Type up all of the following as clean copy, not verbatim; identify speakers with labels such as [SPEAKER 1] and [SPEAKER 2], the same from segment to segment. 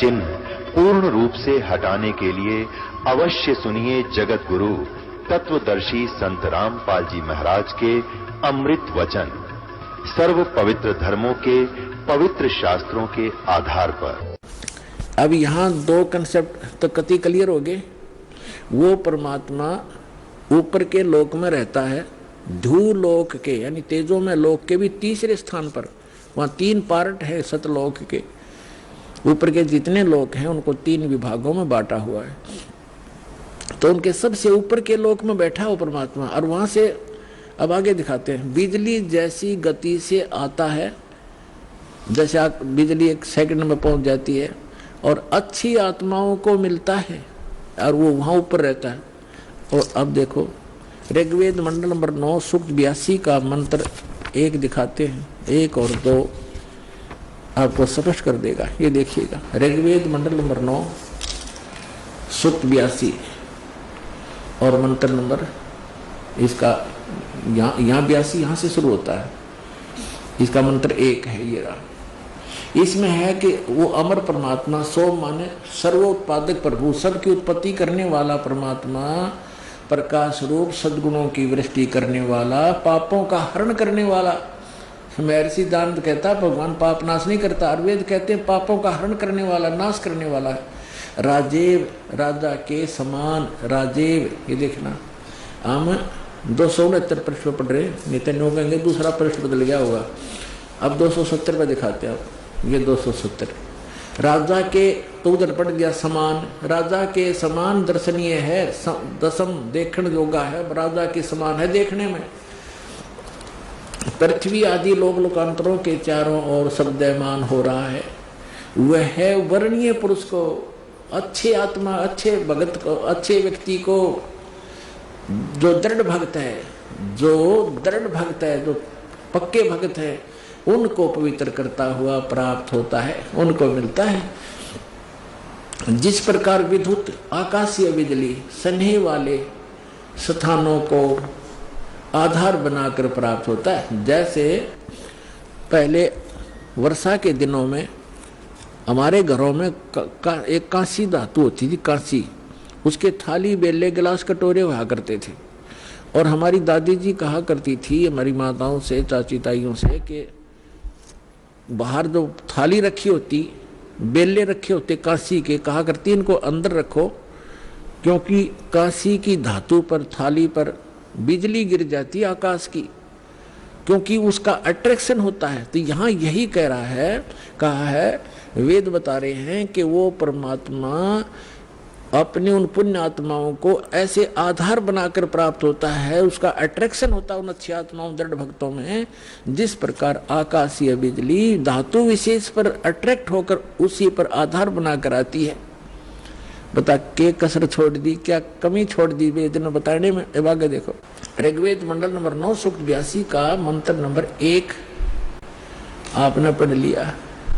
[SPEAKER 1] चिन्ह पूर्ण रूप से हटाने के लिए अवश्य सुनिए जगत गुरु तत्वदर्शी संत रामपाल जी महाराज के अमृत वचन, सर्व पवित्र धर्मों के पवित्र शास्त्रों के आधार पर।
[SPEAKER 2] अब यहाँ दो कंसेप्ट तो कति क्लियर हो गए। वो परमात्मा ऊपर के लोक में रहता है, धू लोक के यानी तेजों में लोक के भी तीसरे स्थान पर। वहाँ 3 पार्ट है सतलोक के। ऊपर के जितने लोक हैं उनको 3 विभागों में बांटा हुआ है। तो उनके सबसे ऊपर के लोक में बैठा हो परमात्मा। और वहां से अब आगे दिखाते हैं, बिजली जैसी गति से आता है, जैसे बिजली 1 सेकंड में पहुंच जाती है, और अच्छी आत्माओं को मिलता है और वो वहां ऊपर रहता है। और अब देखो ऋग्वेद मंडल नंबर 9 सूक्त 82 का मंत्र 1 दिखाते हैं, 1 और 2 आपको स्पष्ट कर देगा। ये देखिएगा, ऋग्वेद मंडल नंबर 9 सूक्त 82 और मंत्र नंबर इसका यहाँ 82 यहाँ से शुरू होता है। इसका मंत्र 1 है ये रहा। इसमें है कि वो अमर परमात्मा, सो माने सर्वोत्पादक प्रभु, सबकी उत्पत्ति करने वाला परमात्मा, प्रकाश रूप सद्गुणों की वृष्टि करने वाला, पापों का हरण करने वाला। महर्षि दानव कहता भगवान पाप नाश नहीं करता, और वेद कहते हैं पापों का हरण करने वाला, नाश करने वाला है। राजेव, राजा के समान राजेव। ये देखना, हम 269 पृष्ठ पर पढ़ रहे, नितिन हो कहेंगे दूसरा पृष्ठ बदल गया होगा। अब 270 पर दिखाते हैं। अब ये 270 राजा के, तो उधर पढ़ गया समान, राजा के समान दर्शनीय है, दसम देखण योगा है, राजा के समान है देखने में। पृथ्वी आदि लोक लोकांतरों के चारों ओर शब्दमान हो रहा है। वह है वर्णीय पुरुष को, अच्छे आत्मा, अच्छे भगत को, अच्छे व्यक्ति को, जो दृढ़ भक्त है, जो पक्के भक्त है, उनको पवित्र करता हुआ प्राप्त होता है, उनको मिलता है। जिस प्रकार विद्युत आकाशीय बिजली स्नेह वाले स्थानों को आधार बनाकर प्राप्त होता है, जैसे पहले वर्षा के दिनों में हमारे घरों में एक कांसी धातु होती थी, कांसी, उसके थाली बेले गिलास कटोरे हुआ करते थे। और हमारी दादी जी कहा करती थी हमारी माताओं से, चाची ताइयों से, कि बाहर जो थाली रखी होती, बेले रखे होते कांसी के, कहा करती इनको अंदर रखो, क्योंकि कांसी की धातु पर, थाली पर बिजली गिर जाती आकाश की, क्योंकि उसका अट्रैक्शन होता है। तो यहाँ यही कह रहा है, कहा है, वेद बता रहे हैं कि वो परमात्मा अपने उन पुण्य आत्माओं को ऐसे आधार बनाकर प्राप्त होता है, उसका अट्रैक्शन होता है उन अच्छी आत्माओं, दृढ़ भक्तों में। जिस प्रकार आकाशीय बिजली धातु विशेष पर अट्रैक्ट होकर उसी पर आधार बनाकर आती है। बता के कसर छोड़ दी, क्या कमी छोड़ दी वेद ने बताने में। अब आगे देखो, ऋग्वेद मंडल नंबर 9 सूक्त 82 का मंत्र नंबर 1 आपने पढ़ लिया।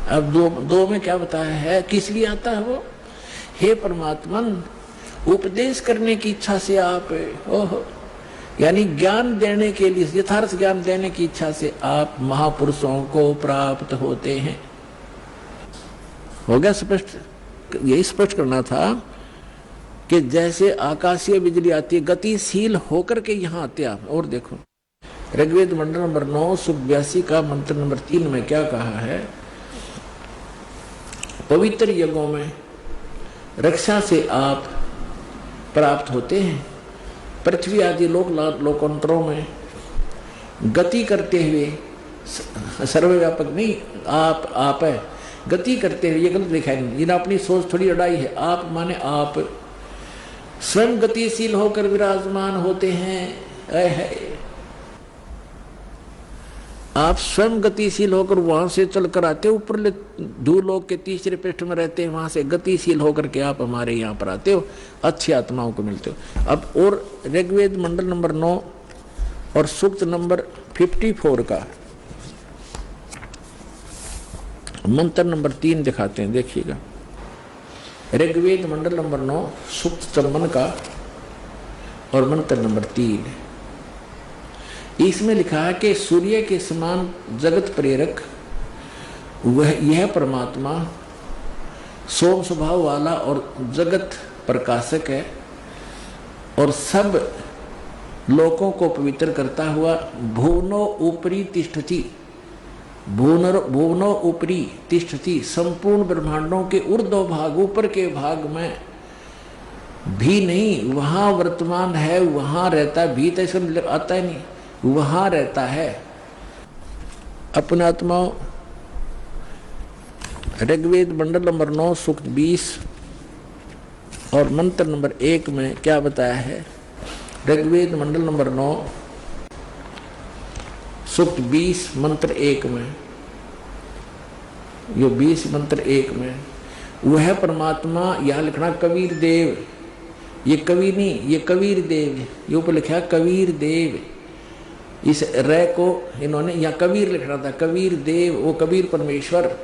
[SPEAKER 2] अब दो में क्या बताया है, किस लिए आता है वो। हे परमात्मन, उपदेश करने की इच्छा से आप, यानी ज्ञान देने के लिए, यथार्थ ज्ञान देने की इच्छा से आप महापुरुषों को प्राप्त होते हैं। हो गया स्पष्ट। यही स्पष्ट करना था कि जैसे आकाशीय बिजली आती है, गतिशील होकर के यहाँ आते आप। और देखो ऋग्वेद मंडल नंबर 9 सूक्त 82 का मंत्र नंबर 3 में क्या कहा है, पवित्र यज्ञों में रक्षा से आप प्राप्त होते हैं। पृथ्वी आदि लोकांतरों में गति करते हुए, सर्वव्यापक नहीं, आप है, गति करते हुए, ये गलत लिखा है, जिन्हें अपनी सोच थोड़ी अड़ाई है। आप माने आप स्वयं गतिशील होकर विराजमान होते हैं। आप स्वयं गतिशील होकर वहां से चलकर आते हो, ऊपर धूलोक के तीसरे पृष्ठ में रहते हैं, वहां से गतिशील होकर के आप हमारे यहाँ पर आते हो, अच्छी आत्माओं को मिलते हो। अब और ऋग्वेद मंडल नंबर 9 और सूक्त नंबर 54 का मंत्र नंबर 3 दिखाते हैं, देखिएगा। ऋग्वेद मंडल नंबर 9 सूक्त 54 का और मंत्र नंबर 3, इसमें लिखा है कि सूर्य के समान जगत प्रेरक वह, यह परमात्मा सोम स्वभाव वाला और जगत प्रकाशक है, और सब लोकों को पवित्र करता हुआ भुवनो ऊपरी तिष्ठति, भुवनो ऊपरी तिष्ठति, संपूर्ण ब्रह्मांडों के ऊर्ध्व भाग, ऊपर के भाग में भी नहीं, वहां वर्तमान है, वहां रहता, भी तो इसमें आता ही नहीं, वहां रहता है। अपने आत्माओं, ऋग्वेद मंडल नंबर 9 सूक्त 20 और मंत्र नंबर 1 में क्या बताया है? ऋग्वेद मंडल नंबर 9 सूक्त 20 मंत्र 1 में, यो 20 मंत्र 1 में वह परमात्मा, यह लिखना कबीर देव, ये कवि नहीं, ये कबीर देव, ये ऊपर लिखा कबीर देव, इस रे को इन्होंने यहाँ कबीर लिखना था, कबीर देव, वो कबीर परमेश्वर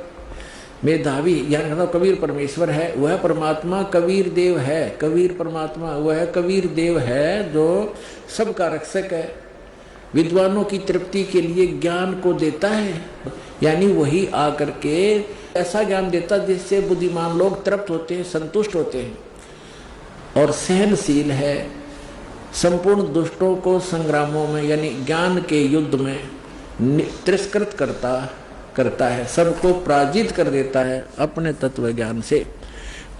[SPEAKER 2] मेधावी, यहाँ लिखना कबीर परमेश्वर है, वह परमात्मा कबीर देव है, कबीर परमात्मा वह कबीर देव है जो सबका रक्षक है, विद्वानों की तृप्ति के लिए ज्ञान को देता है, यानी वही आकर के ऐसा ज्ञान देता जिससे बुद्धिमान लोग तृप्त होते हैं, संतुष्ट होते हैं, और सहनशील है, संपूर्ण दुष्टों को संग्रामों में यानी ज्ञान के युद्ध में तिरस्कृत करता है, सबको पराजित कर देता है अपने तत्व ज्ञान से।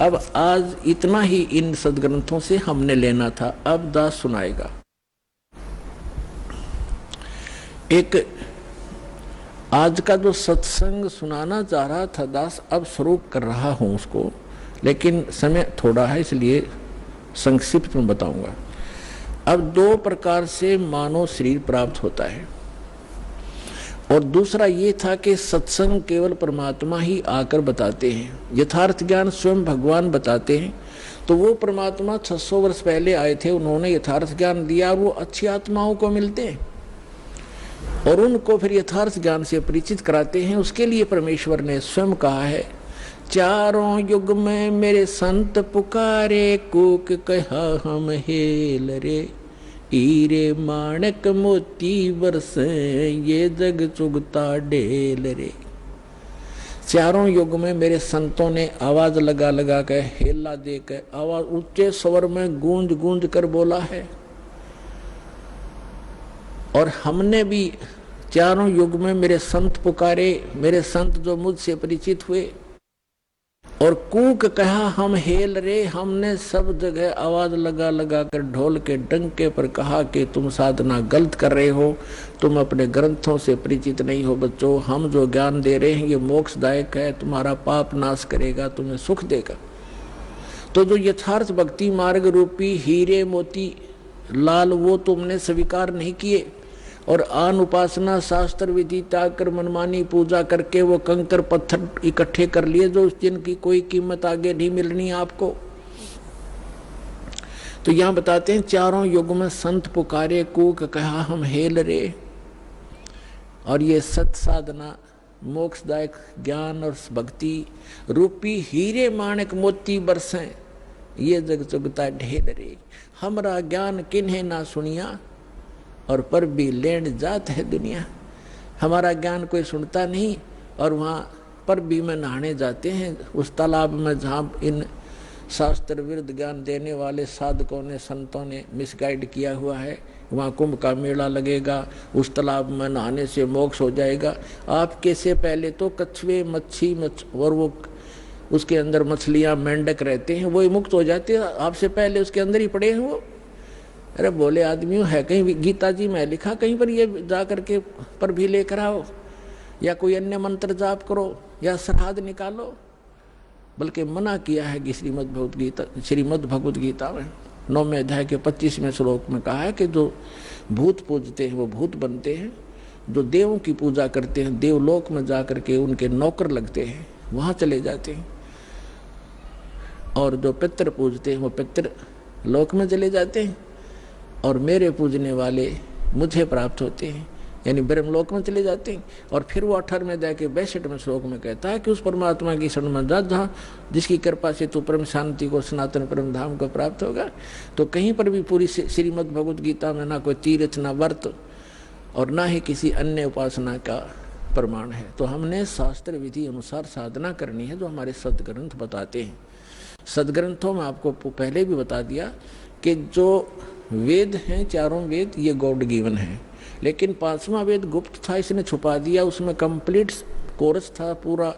[SPEAKER 2] अब आज इतना ही इन सदग्रंथों से हमने लेना था। अब दास सुनाएगा एक आज का जो सत्संग सुनाना चाह रहा था दास, अब शुरू कर रहा हूं उसको, लेकिन समय थोड़ा है इसलिए संक्षिप्त में बताऊंगा। अब 2 प्रकार से मानव शरीर प्राप्त होता है, और दूसरा ये था कि सत्संग केवल परमात्मा ही आकर बताते हैं, यथार्थ ज्ञान स्वयं भगवान बताते हैं। तो वो परमात्मा 600 वर्ष पहले आए थे, उन्होंने यथार्थ ज्ञान दिया, वो अच्छी आत्माओं को मिलते हैं और उनको फिर यथार्थ ज्ञान से परिचित कराते हैं। उसके लिए परमेश्वर ने स्वयं कहा है, चारों युग में मेरे संत पुकारे, कूक कहा हम हेल रे, हीरे माणक मोती बरसे, ये जग चुगता ढेल रे। चारों युग में मेरे संतों ने आवाज लगा लगा कर, हेला देकर, आवाज ऊंचे स्वर में गूंज गूंज कर बोला है, और हमने भी चारों युग में मेरे संत पुकारे, मेरे संत जो मुझसे परिचित हुए, और कूक कहा हम हेल रे, हमने सब जगह आवाज लगा लगा कर ढोल के डंके पर कहा कि तुम साधना गलत कर रहे हो, तुम अपने ग्रंथों से परिचित नहीं हो बच्चों, हम जो ज्ञान दे रहे हैं ये मोक्षदायक है, तुम्हारा पाप नाश करेगा, तुम्हें सुख देगा। तो जो यथार्थ भक्ति मार्ग रूपी हीरे मोती लाल वो तुमने स्वीकार नहीं किए, और आन उपासना शास्त्र विधि त्याग कर मनमानी पूजा करके वो कंकर पत्थर इकट्ठे कर लिए जो जिनकी कोई कीमत आगे नहीं मिलनी आपको। तो यहाँ बताते हैं, चारों युग में संत पुकारे, कूक कहा हम हेल रे, और ये सत साधना मोक्षदायक ज्ञान और भक्ति रूपी हीरे माणक मोती बरसें, ये जग चुगता ढेल रे। हमरा ज्ञान किन्हें ना सुनिया, और पर भी लेन जात है दुनिया। हमारा ज्ञान कोई सुनता नहीं, और वहाँ पर भी में नहाने जाते हैं उस तालाब में जहाँ इन शास्त्र विरुद्ध ज्ञान देने वाले साधकों ने, संतों ने मिसगाइड किया हुआ है। वहाँ कुंभ का मेला लगेगा, उस तालाब में नहाने से मोक्ष हो जाएगा। आपके से पहले तो कछुए मच्छी और वो उसके अंदर मछलियाँ मेंढक रहते हैं, वही मुक्त हो जाते हैं, आपसे पहले उसके अंदर ही पड़े हैं वो। अरे बोले आदमियों, है कहीं गीता जी में लिखा कहीं पर ये जा करके पर भी लेकर आओ, या कोई अन्य मंत्र जाप करो, या श्राद्ध निकालो, बल्कि मना किया है कि श्रीमद् भगवत गीता में 9वें अध्याय के 25वें श्लोक में कहा है कि जो भूत पूजते हैं वो भूत बनते हैं, जो देवों की पूजा करते हैं देवलोक में जा करके उनके नौकर लगते हैं, वहाँ चले जाते हैं, और जो पितर पूजते हैं वो पितर लोक में चले जाते हैं, और मेरे पूजने वाले मुझे प्राप्त होते हैं, यानी ब्रह्मलोक में चले जाते हैं। और फिर वो 18वें अध्याय के 62वें श्लोक में कहता है कि उस परमात्मा की शरण में जा जहाँ जिसकी कृपा से तू परम शांति को, सनातन परम धाम को प्राप्त होगा। तो कहीं पर भी पूरी श्रीमद् भगवत गीता में ना कोई तीर्थ, ना व्रत, और ना ही किसी अन्य उपासना का प्रमाण है। तो हमने शास्त्र विधि अनुसार साधना करनी है जो हमारे सदग्रंथ बताते हैं। सदग्रंथों में आपको पहले भी बता दिया कि जो वेद हैं, चारों वेद, ये गॉड गिवन है, लेकिन पांचवा वेद गुप्त था, इसने छुपा दिया। उसमें कंप्लीट कोर्स था, पूरा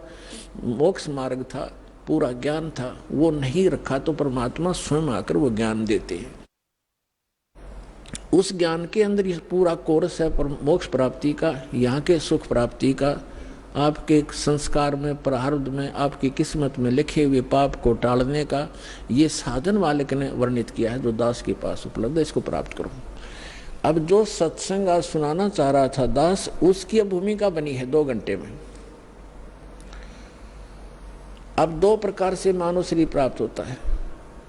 [SPEAKER 2] मोक्ष मार्ग था, पूरा ज्ञान था, वो नहीं रखा तो परमात्मा स्वयं आकर वो ज्ञान देते हैं। उस ज्ञान के अंदर ये पूरा कोर्स है मोक्ष प्राप्ति का, यहाँ के सुख प्राप्ति का, आपके संस्कार में, प्रारब्ध में, आपकी किस्मत में लिखे हुए पाप को टालने का। ये साधन वाले ने वर्णित किया है जो दास के पास उपलब्ध है, इसको प्राप्त करो। अब जो सत्संग आज सुनाना चाह रहा था दास, उसकी अब भूमिका बनी है 2 घंटे में। अब 2 प्रकार से मानव शरीर प्राप्त होता है।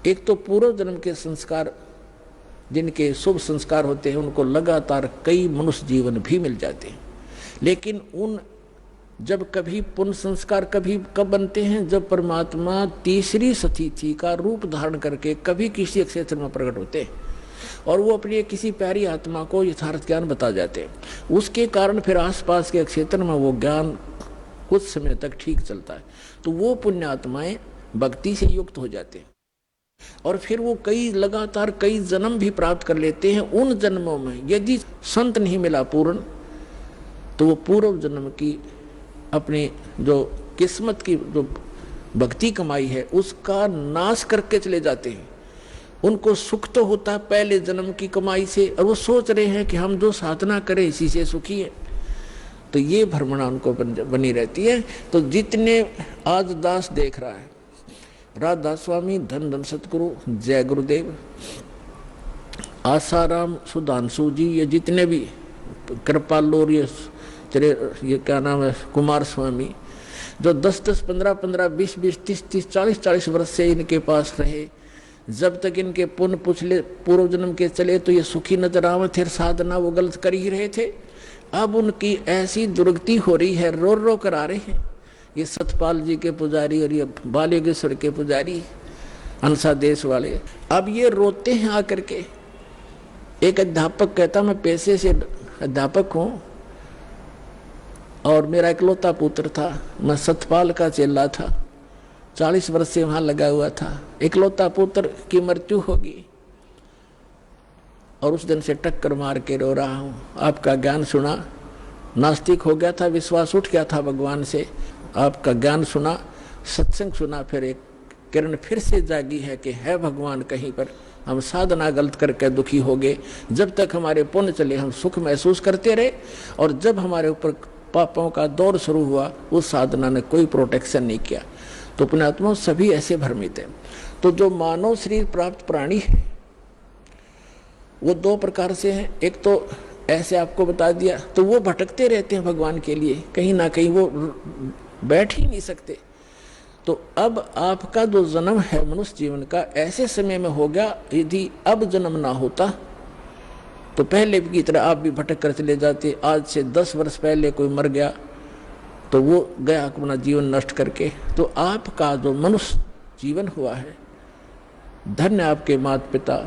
[SPEAKER 2] एक तो पूर्व जन्म के संस्कार, जिनके शुभ संस्कार होते हैं, उनको लगातार कई मनुष्य जीवन भी मिल जाते हैं, लेकिन उन जब कभी पुण्य संस्कार कब बनते हैं, जब परमात्मा तीसरी सतिथि का रूप धारण करके कभी किसी क्षेत्र में प्रकट होते हैं और वो अपनी किसी प्यारी आत्मा को यथार्थ ज्ञान बता जाते हैं। उसके कारण फिर आसपास के क्षेत्र में वो ज्ञान कुछ समय तक ठीक चलता है, तो वो पुण्य आत्माएं भक्ति से युक्त हो जाते हैं और फिर वो लगातार कई जन्म भी प्राप्त कर लेते हैं। उन जन्मों में यदि संत नहीं मिला पूर्ण, तो वो पूर्व जन्म की अपनी जो किस्मत की जो भक्ति कमाई है उसका नाश करके चले जाते हैं। उनको सुख तो होता है पहले जन्म की कमाई से, और वो सोच रहे हैं कि हम जो साधना करें इसी से सुखी है, तो ये भ्रमणा उनको बनी रहती है। तो जितने आज दास देख रहा है, राधा स्वामी, धन धन सतगुरु, जय गुरुदेव, आसाराम, सुधांशु जी, ये जितने भी कृपालो, ये क्या नाम है, कुमार स्वामी, जो 10-10, 15-15, 20-20, 30-30, 40-40 वर्ष से इनके पास रहे, जब तक इनके पुण्य पुछले पूर्व जन्म के चले तो ये सुखी नजर आवे थे, साधना वो गलत कर ही रहे थे। अब उनकी ऐसी दुर्गति हो रही है, रो रो कर आ रहे हैं। ये सतपाल जी के पुजारी और ये बालयोगेश्वर के पुजारी, अंसा देश वाले, अब ये रोते हैं आकर के। एक अध्यापक कहता मैं पेशे से अध्यापक हूँ और मेरा इकलौता पुत्र था, मैं सतपाल का चेला था, 40 वर्ष से वहां लगा हुआ था, इकलौता पुत्र की मृत्यु होगी और उस दिन से टक्कर मार के रो रहा हूँ। आपका ज्ञान सुना, नास्तिक हो गया था, विश्वास उठ गया था भगवान से, आपका ज्ञान सुना, सत्संग सुना, फिर एक किरण फिर से जागी है कि है भगवान कहीं पर। हम साधना गलत करके दुखी हो गए, जब तक हमारे पुण्य चले हम सुख महसूस करते रहे, और जब हमारे ऊपर पापों का दौर शुरू हुआ उस साधना ने कोई प्रोटेक्शन नहीं किया। तो पुण्यात्मा सभी ऐसे भ्रमित हैं। तो जो मानव शरीर प्राप्त प्राणी है वो 2 प्रकार से हैं। एक तो ऐसे आपको बता दिया, तो वो भटकते रहते हैं भगवान के लिए, कहीं ना कहीं वो बैठ ही नहीं सकते। तो अब आपका जो जन्म है मनुष्य जीवन का ऐसे समय में हो गया, यदि अब जन्म ना होता तो पहले की तरह आप भी भटक कर चले जाते। आज से 10 वर्ष पहले कोई मर गया तो वो गया अपना जीवन नष्ट करके। तो आपका जो मनुष्य जीवन हुआ है, धन्य आपके माता पिता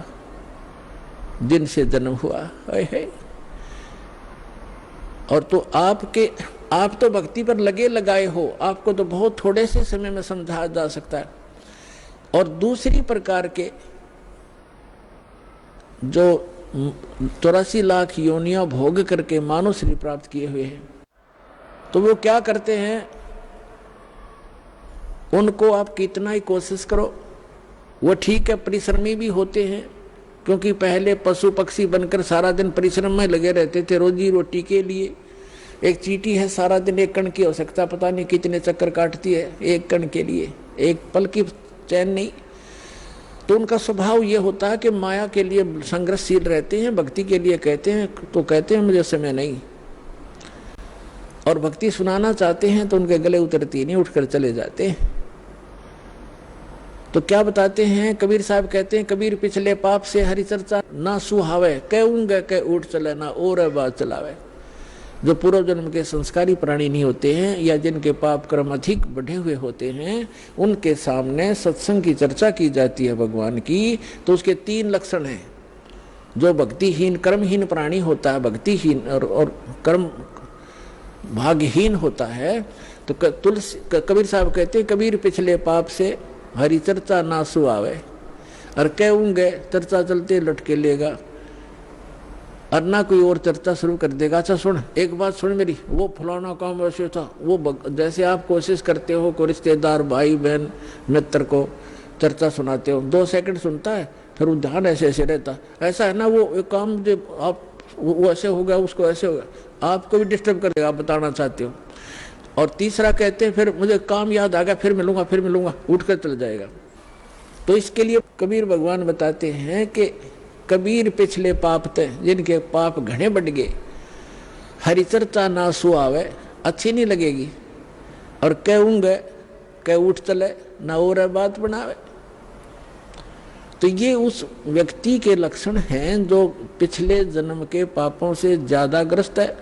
[SPEAKER 2] जिनसे जन्म हुआ है। और तो आप तो भक्ति पर लगे लगाए हो, आपको तो बहुत थोड़े से समय में समझाया जा सकता है। और दूसरी प्रकार के जो 84 लाख योनियां भोग करके मानव शरीर प्राप्त किए हुए हैं, तो वो क्या करते हैं, उनको आप कितना ही कोशिश करो, वो ठीक है परिश्रमी भी होते हैं, क्योंकि पहले पशु पक्षी बनकर सारा दिन परिश्रम में लगे रहते थे रोजी रोटी के लिए। एक चींटी है सारा दिन एक कण की आवश्यकता पता नहीं कितने चक्कर काटती है एक कण के लिए, एक पल की चैन नहीं। तो उनका स्वभाव ये होता है कि माया के लिए संघर्षशील रहते हैं, भक्ति के लिए कहते हैं तो कहते हैं मुझे समय नहीं, और भक्ति सुनाना चाहते हैं तो उनके गले उतरती नहीं, उठकर चले जाते हैं। तो क्या बताते हैं कबीर साहब, कहते हैं कबीर पिछले पाप से हरि चर्चा ना सुहावे, कहूंगे कह उठ चले ना और बात चलावे। जो पूर्व जन्म के संस्कारी प्राणी नहीं होते हैं या जिनके पाप कर्म अधिक बढ़े हुए होते हैं, उनके सामने सत्संग की चर्चा की जाती है भगवान की, तो उसके 3 लक्षण हैं। जो भक्तिहीन कर्महीन प्राणी होता है, भक्तिहीन और कर्म भाग्यहीन होता है। तो तुलसी कबीर साहब कहते हैं, कबीर पिछले पाप से हरि चर्चा ना सुआवे, और कहूंगे चर्चा चलते लटके लेगा, और ना कोई और चर्चा शुरू कर देगा। अच्छा सुन, एक बात सुन मेरी, वो फलाना काम वैसे था, वो जैसे आप कोशिश करते हो को रिश्तेदार भाई बहन मित्र को चर्चा सुनाते हो, 2 सेकंड सुनता है, फिर वो ध्यान ऐसे ऐसे रहता, ऐसा है ना वो एक काम जो आप वो ऐसे हो गया, उसको ऐसे हो गया, आपको भी डिस्टर्ब कर देगा, आप बताना चाहते हो। और तीसरा कहते हैं फिर मुझे काम याद आ गया, फिर मिलूंगा, उठ कर चल जाएगा। तो इसके लिए कबीर भगवान बताते हैं कि कबीर पिछले पाप थे, जिनके पाप घने बढ़ गए, हरि चर्चा ना सुआवे, अच्छी नहीं लगेगी, और कहूंगे कह उठ चले ना और बात बनावे। तो ये उस व्यक्ति के लक्षण हैं जो पिछले जन्म के पापों से ज्यादा ग्रस्त है,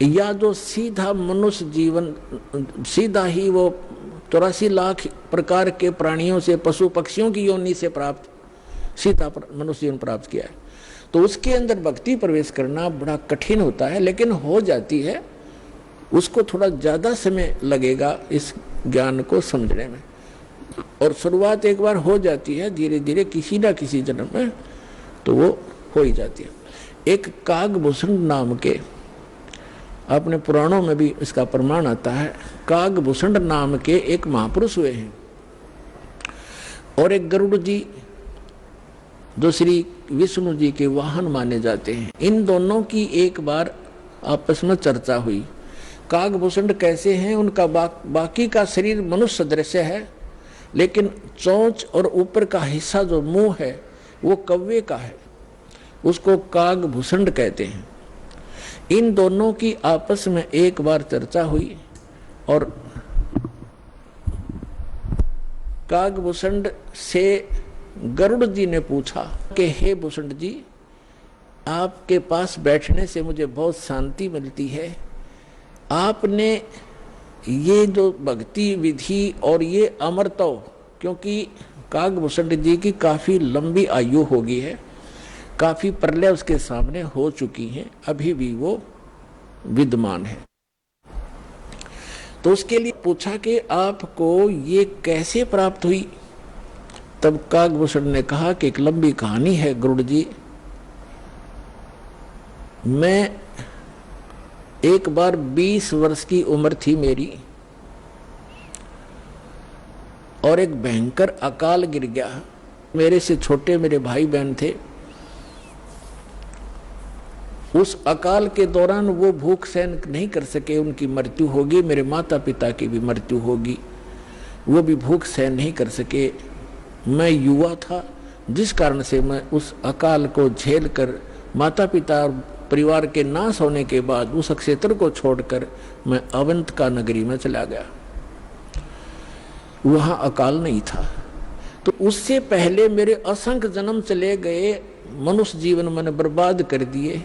[SPEAKER 2] या जो सीधा मनुष्य जीवन, सीधा ही वो 84 लाख प्रकार के प्राणियों से, पशु पक्षियों की योनि से प्राप्त सीधा मनुष्य जीवन प्राप्त किया है। तो उसके अंदर भक्ति प्रवेश करना बड़ा कठिन होता है, लेकिन हो जाती है। उसको थोड़ा ज्यादा समय लगेगा इस ज्ञान को समझने में, और शुरुआत एक बार हो जाती है, धीरे धीरे किसी ना किसी जन्म में तो वो हो ही जाती है। एक कागभूषण नाम के, अपने पुराणों में भी इसका प्रमाण आता है, कागभूषण नाम के एक महापुरुष हुए हैं, और एक गरुड़ जी जो श्री विष्णु जी के वाहन माने जाते हैं। इन दोनों की एक बार आपस में चर्चा हुई। कागभूषण कैसे हैं, उनका बाकी का शरीर मनुष्य दृश्य है, लेकिन चोंच और ऊपर का हिस्सा जो मुंह है वो कौवे का है, उसको कागभूषण कहते हैं। इन दोनों की आपस में एक बार चर्चा हुई, और कागभूषण से गरुड़ जी ने पूछा कि हे भूषण जी, आपके पास बैठने से मुझे बहुत शांति मिलती है, आपने ये जो भक्ति विधि और ये अमरत्व, क्योंकि कागभूषण जी की काफी लंबी आयु हो गई है, काफी प्रलय उसके सामने हो चुकी हैं, अभी भी वो विद्यमान है। तो उसके लिए पूछा कि आपको ये कैसे प्राप्त हुई। तब कागभूषण ने कहा कि एक लंबी कहानी है गरुड़ जी, मैं एक बार 20 वर्ष की उम्र थी मेरी, और एक भयंकर अकाल गिर गया। मेरे से छोटे मेरे भाई बहन थे। उस अकाल के दौरान वो भूख सहन नहीं कर सके, उनकी मृत्यु होगी। मेरे माता पिता की भी मृत्यु होगी, वो भी भूख सहन नहीं कर सके। मैं युवा था, जिस कारण से मैं उस अकाल को झेल कर माता पिता और परिवार के नाश होने के बाद उस क्षेत्र को छोड़कर मैं अवंतिका नगरी में चला गया। वहां अकाल नहीं था। तो उससे पहले मेरे असंख्य जन्म चले गए, मनुष्य जीवन मैंने बर्बाद कर दिए,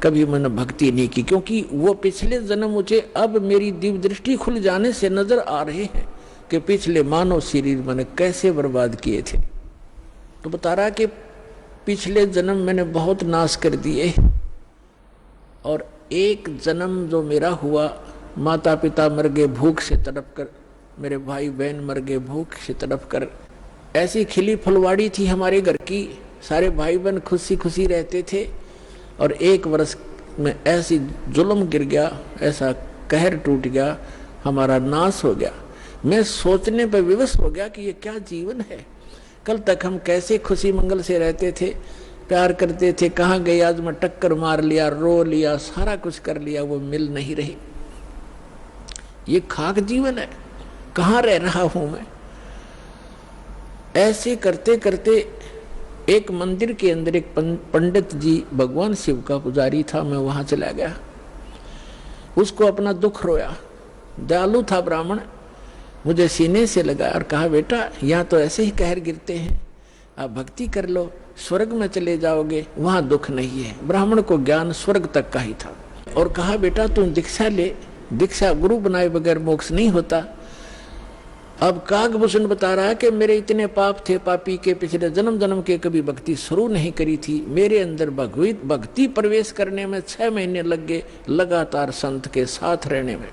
[SPEAKER 2] कभी मैंने भक्ति नहीं की, क्योंकि वो पिछले जन्म मुझे अब मेरी दिव्य दृष्टि खुल जाने से नजर आ रहे हैं कि पिछले मानव शरीर मैंने कैसे बर्बाद किए थे। तो बता रहा कि पिछले जन्म मैंने बहुत नाश कर दिए, और एक जन्म जो मेरा हुआ, माता पिता मर गए भूख से तड़प कर, मेरे भाई बहन मर गए भूख से तड़प कर। ऐसी खिली फुलवाड़ी थी हमारे घर की, सारे भाई बहन खुशी खुशी रहते थे, और एक वर्ष में ऐसी जुल्म गिर गया, ऐसा कहर टूट गया, हमारा नाश हो गया। मैं सोचने पर विवश हो गया कि ये क्या जीवन है। कल तक हम कैसे खुशी मंगल से रहते थे, प्यार करते थे, कहाँ गए आज मैं टक्कर मार लिया, रो लिया, सारा कुछ कर लिया, वो मिल नहीं रही। ये खाक जीवन है, कहाँ रह रहा हूं मैं। ऐसे करते करते एक मंदिर के अंदर एक पंडित जी, भगवान शिव का पुजारी था, मैं वहां चला गया, उसको अपना दुख रोया। दयालु था ब्राह्मण, मुझे सीने से लगा और कहा, बेटा यहाँ तो ऐसे ही कहर गिरते हैं, आप भक्ति कर लो, स्वर्ग में चले जाओगे, वहां दुख नहीं है। ब्राह्मण को ज्ञान स्वर्ग तक का ही था, और कहा बेटा तुम दीक्षा ले, दीक्षा गुरु बनाए बगैर मोक्ष नहीं होता। अब काकभूषण बता रहा है कि मेरे इतने पाप थे पापी के, पिछले जन्म जन्म के कभी भक्ति शुरू नहीं करी थी। मेरे अंदर भक्ति प्रवेश करने में 6 महीने लग गए, लगातार संत के साथ रहने में।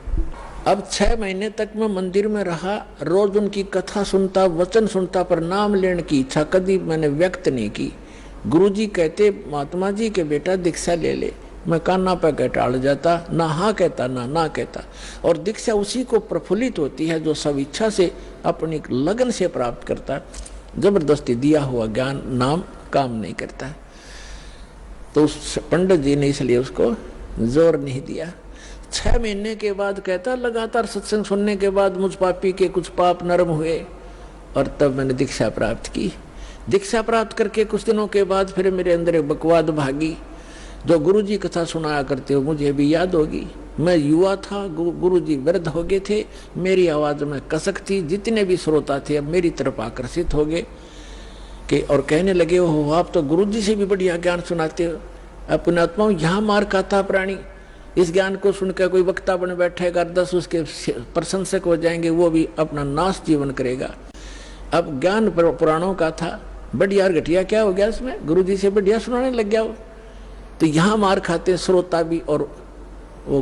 [SPEAKER 2] अब 6 महीने तक मैं मंदिर में रहा, रोज उनकी कथा सुनता, वचन सुनता, पर नाम लेने की इच्छा कभी मैंने व्यक्त नहीं की। गुरुजी कहते महात्मा जी के बेटा दीक्षा ले ले, मैं कान्ना पे कह टाल जाता, ना हाँ कहता ना कहता। और दीक्षा उसी को प्रफुल्लित होती है जो सब इच्छा से अपनी लगन से प्राप्त करता है। जबरदस्ती दिया हुआ ज्ञान नाम काम नहीं करता है। तो उस पंडित जी ने इसलिए उसको जोर नहीं दिया। 6 महीने के बाद कहता लगातार सत्संग सुनने के बाद मुझ पापी के कुछ पाप नरम हुए और तब मैंने दीक्षा प्राप्त की। दीक्षा प्राप्त करके कुछ दिनों के बाद फिर मेरे अंदर एक बकवाद भागी, जो गुरुजी कथा सुनाया करते हो मुझे भी याद होगी। मैं युवा था, गुरुजी वृद्ध हो गए थे, मेरी आवाज में कसक थी, जितने भी श्रोता थे अब मेरी तरफ आकर्षित हो गए कि और कहने लगे हो आप तो गुरुजी से भी बढ़िया ज्ञान सुनाते हो। अपने आत्माओं यहाँ मार खाता प्राणी, इस ज्ञान को सुनकर कोई वक्ता बन बैठेगा, 10 उसके प्रशंसक हो जाएंगे, वो भी अपना नाश जीवन करेगा। अब ज्ञान पुराणों का था, बढ़िया घटिया क्या हो गया इसमें, गुरुजी से बढ़िया सुनाने लग गया वो। तो यहाँ मार खाते श्रोता भी और वो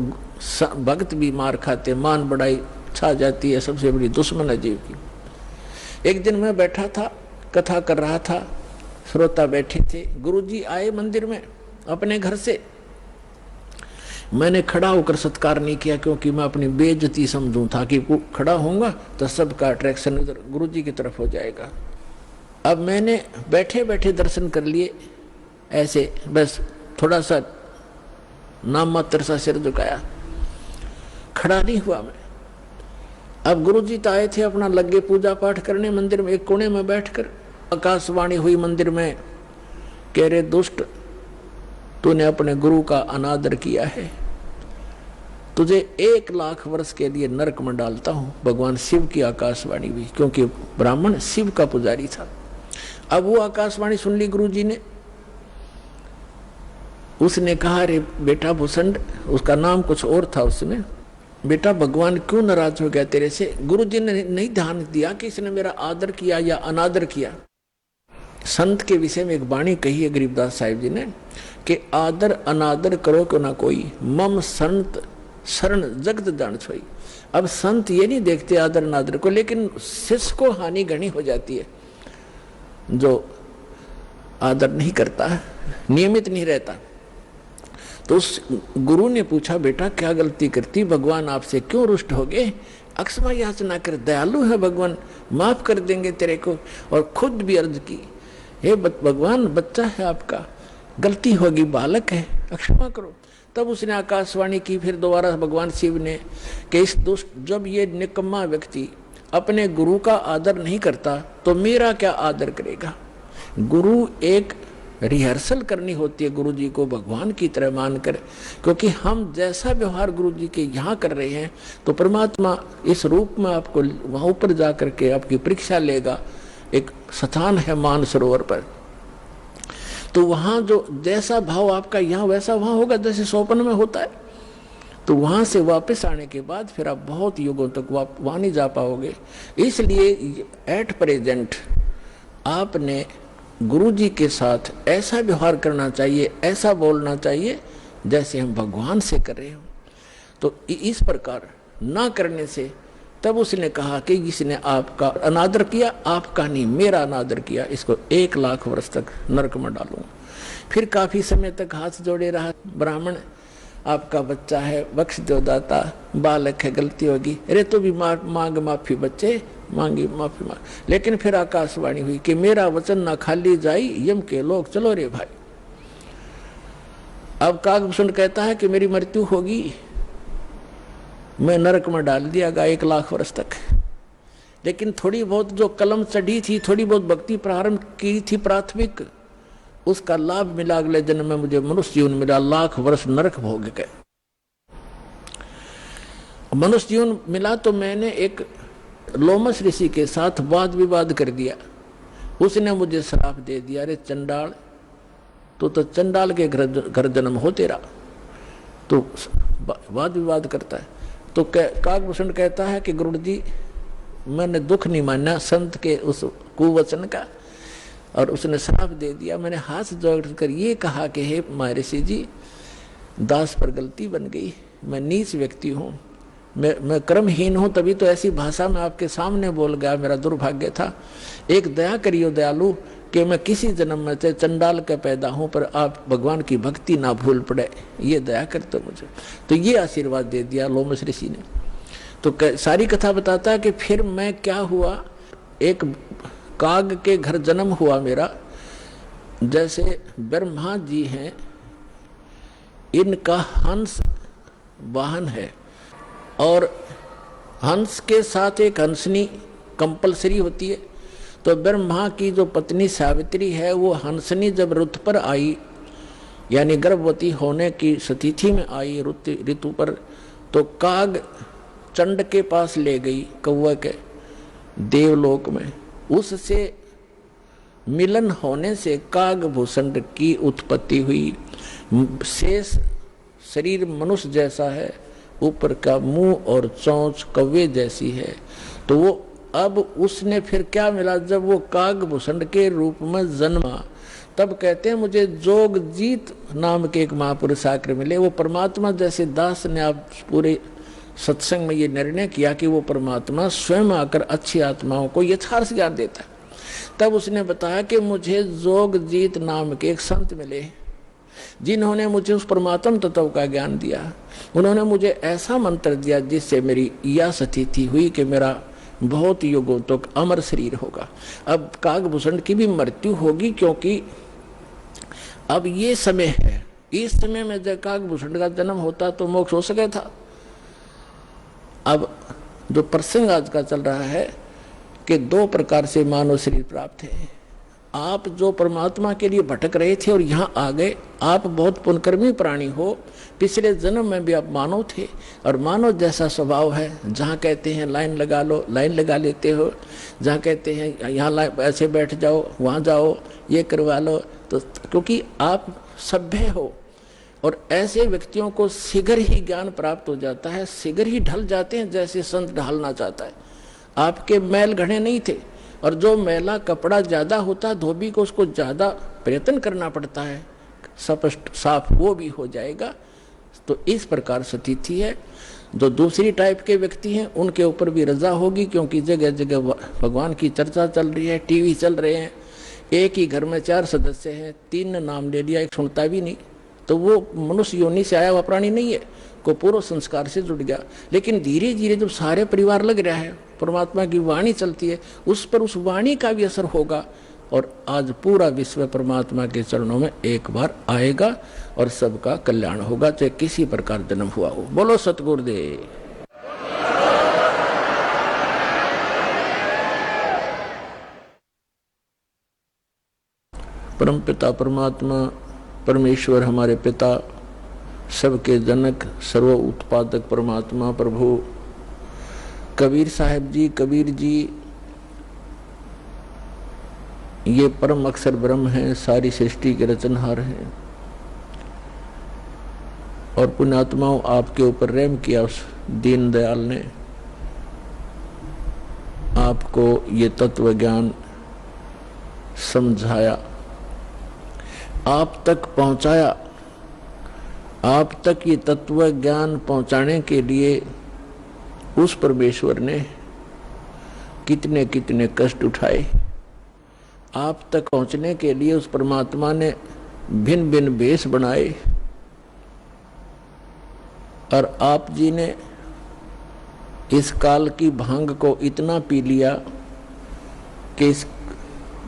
[SPEAKER 2] भक्त भी मार खाते, मान बढ़ाई छा जाती है, सबसे बड़ी दुश्मन है जीव की। एक दिन मैं बैठा था, कथा कर रहा था, श्रोता बैठे थे, गुरुजी आए मंदिर में अपने घर से। मैंने खड़ा होकर सत्कार नहीं किया क्योंकि मैं अपनी बेइज्जती समझूं था कि खड़ा होऊंगा तो सबका अट्रैक्शन इधर गुरुजी की तरफ हो जाएगा। अब मैंने बैठे बैठे दर्शन कर लिए, ऐसे बस थोड़ा सा नाम मात्र सा सिर झुकाया, खड़ा नहीं हुआ मैं। अब गुरुजी तो आए थे अपना लगे पूजा पाठ करने मंदिर में, एक कोने में बैठकर आकाशवाणी हुई मंदिर में, कह रहे दुष्ट तूने अपने गुरु का अनादर किया है, तुझे 1 लाख वर्ष के लिए नरक में डालता हूं। भगवान शिव की आकाशवाणी हुई, क्योंकि ब्राह्मण शिव का पुजारी था। अब वो आकाशवाणी सुन ली गुरुजी ने, उसने कहा अरे बेटा भूषण, उसका नाम कुछ और था उसमें, बेटा भगवान क्यों नाराज हो गया तेरे से। गुरुजी ने नहीं ध्यान दिया कि इसने मेरा आदर किया या अनादर किया। संत के विषय में एक वाणी कही है गरीबदास साहिब जी ने कि आदर अनादर करो क्यों ना कोई, मम संत शरण जगत जान छोई। अब संत ये नहीं देखते आदर अनादर को, लेकिन शिष्य को हानि घनी हो जाती है जो आदर नहीं करता, नियमित नहीं रहता। तो उस गुरु ने पूछा बेटा क्या गलती करती, भगवान आपसे क्यों रुष्ट हो गए। अक्षमा याचना कर, दयालु है भगवान, माफ कर देंगे तेरे को। और खुद भी अर्ज की, हे भगवान बच्चा है आपका, गलती होगी, बालक है, क्षमा करो। तब उसने आकाशवाणी की फिर दोबारा भगवान शिव ने कि इस दुष्ट, जब ये निकम्मा व्यक्ति अपने गुरु का आदर नहीं करता तो मेरा क्या आदर करेगा। गुरु एक रिहर्सल करनी होती है गुरु जी को भगवान की तरह मानकर, क्योंकि हम जैसा व्यवहार गुरु जी के यहाँ कर रहे हैं तो परमात्मा इस रूप में आपको वहां ऊपर जा करके आपकी परीक्षा लेगा। एक स्थान है मानसरोवर पर, तो वहां जो जैसा भाव आपका यहाँ वैसा वहां होगा, जैसे सोपन में होता है। तो वहां से वापस आने के बाद फिर आप बहुत युगों तक वहां नहीं जा पाओगे। इसलिए एट प्रेजेंट आपने गुरु जी के साथ ऐसा व्यवहार करना चाहिए, ऐसा बोलना चाहिए जैसे हम भगवान से कर रहे हो। तो इस प्रकार ना करने से तब उसने कहा कि जिसने आपका अनादर किया, आपका नहीं मेरा अनादर किया, इसको 1 लाख वर्ष तक नरक में डालूंगा। फिर काफी समय तक हाथ जोड़े रहा ब्राह्मण, आपका बच्चा है, बख्श दो दाता, बालक है, गलती होगी, अरे तो भी मांग माफी बच्चे, मांगी माफी मांग। लेकिन फिर आकाशवाणी हुई कि मेरा वचन ना खाली जाई, यम के लोग चलो रे भाई। अब काकभूषण कहता है कि मेरी मृत्यु होगी, मैं नरक में डाल दिया गया 1 लाख वर्ष तक। लेकिन थोड़ी बहुत जो कलम चढ़ी थी, थोड़ी बहुत भक्ति प्रारंभ की थी प्राथमिक, उसका लाभ मिला। अगले जन्म में मुझे मनुष्य जीवन मिला, 1 लाख वर्ष नरक भोग गए। मनुष्य जीवन मिला तो मैंने एक लोमस ऋषि के साथ वाद विवाद कर दिया। उसने मुझे श्राप दे दिया, अरे चंडाल तो चंडाल के घर जन्म हो तेरा, तो वाद विवाद करता है। तो काकभूषण कहता है कि गुरु जी मैंने दुख नहीं माना संत के उस कुवचन का और उसने श्राप दे दिया। मैंने हाथ जोड़कर ये कहा कि हे महर्षि जी, दास पर गलती बन गई, मैं नीच व्यक्ति हूँ, मैं कर्महीन हूँ, तभी तो ऐसी भाषा में आपके सामने बोल गया, मेरा दुर्भाग्य था। एक दया करियो दयालु कि मैं किसी जन्म में से चंडाल का पैदा हूँ, पर आप भगवान की भक्ति ना भूल पड़े, ये दया करते मुझे। तो ये आशीर्वाद दे दिया लोमश ऋषि ने। तो सारी कथा बताता है कि फिर मैं क्या हुआ, एक काग के घर जन्म हुआ मेरा। जैसे ब्रह्मा जी हैं, इनका हंस वाहन है और हंस के साथ एक हंसनी कंपलसरी होती है। तो ब्रह्मा की जो पत्नी सावित्री है, वो हंसनी जब ऋतु पर आई, यानी गर्भवती होने की स्थिति में आई ऋतु पर, तो काग चंड के पास ले गई, कौवा के देवलोक में। उससे मिलन होने से कागभूषण की उत्पत्ति हुई। शेष शरीर मनुष्य जैसा है, ऊपर का मुंह और चोंच कौवे जैसी है। तो वो अब उसने फिर क्या मिला, जब वो कागभूषण के रूप में जन्मा, तब कहते हैं मुझे जोगजीत नाम के एक महापुरुष आकर मिले। वो परमात्मा जैसे दास ने आप पूरे सत्संग में ये निर्णय किया कि वो परमात्मा स्वयं आकर अच्छी आत्माओं को यथार्थ ज्ञान देता है। तब उसने बताया कि मुझे जोगजीत नाम के एक संत मिले, जिन्होंने मुझे उस परमात्म तत्व का ज्ञान दिया। उन्होंने मुझे ऐसा मंत्र दिया जिससे मेरी यह स्थिति हुई कि मेरा बहुत युगों तक अमर शरीर होगा। अब कागभूषण की भी मृत्यु होगी, क्योंकि अब ये समय है, इस समय में जब कागभूषण का जन्म होता तो मोक्ष हो सके था। अब जो प्रसंग आज का चल रहा है कि दो प्रकार से मानव शरीर प्राप्त है। आप जो परमात्मा के लिए भटक रहे थे और यहाँ आ गए, आप बहुत पुण्यकर्मी प्राणी हो, पिछले जन्म में भी आप मानव थे और मानव जैसा स्वभाव है। जहाँ कहते हैं लाइन लगा लो, लाइन लगा लेते हो, जहाँ कहते हैं यहाँ ऐसे बैठ जाओ, वहाँ जाओ, ये करवा लो, तो क्योंकि आप सभ्य हो। और ऐसे व्यक्तियों को शीघ्र ही ज्ञान प्राप्त हो जाता है, शीघ्र ही ढल जाते हैं जैसे संत ढलना चाहता है। आपके मैल घड़े नहीं थे, और जो मैला कपड़ा ज्यादा होता है धोबी को, उसको ज्यादा प्रयत्न करना पड़ता है, स्पष्ट साफ वो भी हो जाएगा। तो इस प्रकार स्थिति है। जो दूसरी टाइप के व्यक्ति हैं उनके ऊपर भी रजा होगी, क्योंकि जगह जगह भगवान की चर्चा चल रही है, टीवी चल रहे हैं। एक ही घर में 4 सदस्य हैं, 3 ने नाम ले लिया, एक सुनता भी नहीं, तो वो मनुष्य योनि से आया हुआ प्राणी नहीं है, को पूर्व संस्कार से जुड़ गया। लेकिन धीरे धीरे जब सारे परिवार लग रहा है, परमात्मा की वाणी चलती है, उस पर उस वाणी का भी असर होगा और आज पूरा विश्व परमात्मा के चरणों में एक बार आएगा और सबका कल्याण होगा, चाहे किसी प्रकार जन्म हुआ हो। बोलो सतगुरुदेव। परम पिता परमात्मा परमेश्वर, हमारे पिता, सबके जनक, सर्व उत्पादक परमात्मा प्रभु कबीर साहब जी, कबीर जी ये परम अक्षर ब्रह्म हैं, सारी सृष्टि के रचनहार हैं। और पुण्यात्माओं, आपके ऊपर रहम किया उस दीन दयाल ने, आपको ये तत्व ज्ञान समझाया, आप तक पहुंचाया। आप तक ये तत्व ज्ञान पहुंचाने के लिए उस परमेश्वर ने कितने कितने कष्ट उठाए। आप तक पहुंचने के लिए उस परमात्मा ने भिन्न भिन्न वेश बनाए, और आप जी ने इस काल की भांग को इतना पी लिया कि इस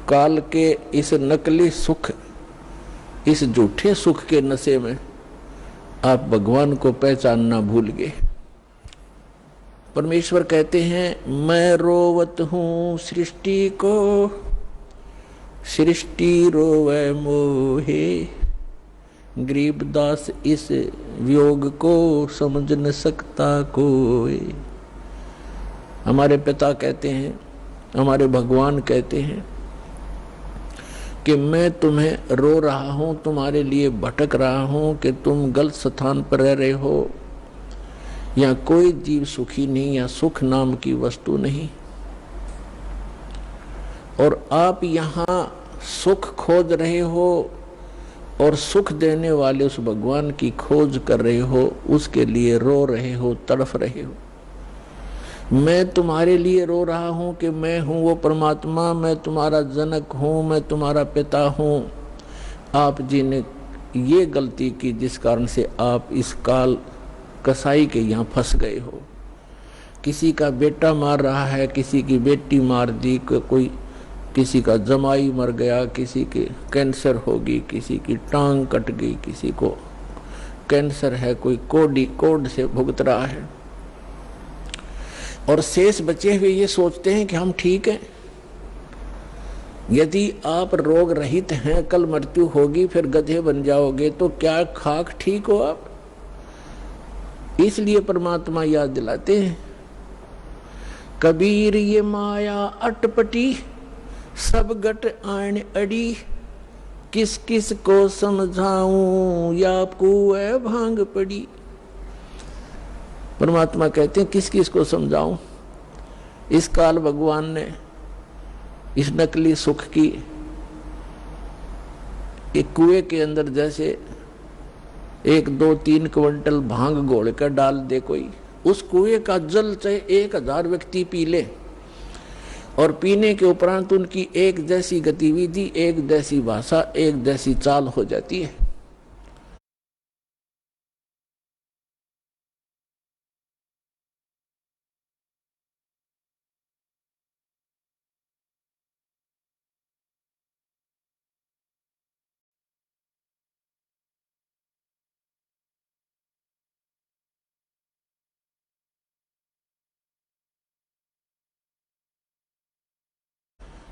[SPEAKER 2] काल के इस नकली सुख, इस झूठे सुख के नशे में आप भगवान को पहचानना भूल गए। परमेश्वर कहते हैं, मैं रोवत हूँ सृष्टि को, सृष्टि रोवे मोहे, गरीबदास इस वियोग को समझ न सकता कोई। हमारे पिता कहते हैं, हमारे भगवान कहते हैं कि मैं तुम्हें रो रहा हूं, तुम्हारे लिए भटक रहा हूं कि तुम गलत स्थान पर रह रहे हो। यहाँ कोई जीव सुखी नहीं, या सुख नाम की वस्तु नहीं। और आप यहाँ सुख खोज रहे हो और सुख देने वाले उस भगवान की खोज कर रहे हो, उसके लिए रो रहे हो, तड़फ रहे हो। मैं तुम्हारे लिए रो रहा हूं कि मैं हूं वो परमात्मा, मैं तुम्हारा जनक हूं, मैं तुम्हारा पिता हूं। आप जी ने ये गलती की जिस कारण से आप इस काल कसाई के यहाँ फंस गए हो। किसी का बेटा मार रहा है, किसी की बेटी मार दी, कोई किसी का जमाई मर गया, किसी के कैंसर होगी, किसी की टांग कट गई, किसी को कैंसर है, कोई कोड से भुगत रहा है। और शेष बचे हुए ये सोचते हैं कि हम ठीक हैं। यदि आप रोग रहित हैं, कल मृत्यु होगी, फिर गधे बन जाओगे, तो क्या खाक ठीक हो आप? इसलिए परमात्मा याद दिलाते हैं, कबीर ये माया अटपटी, सब गट आन अड़ी, किस किस को समझाऊं या कुएं भांग पड़ी। परमात्मा कहते हैं किस किस को समझाऊं। इस काल भगवान ने इस नकली सुख की एक कुएं के अंदर जैसे 1, 2, 3 क्विंटल भांग घोल कर डाल दे कोई, उस कुएं का जल चाहे 1000 व्यक्ति पी ले, और पीने के उपरांत उनकी एक जैसी गतिविधि, एक जैसी भाषा, एक जैसी चाल हो जाती है।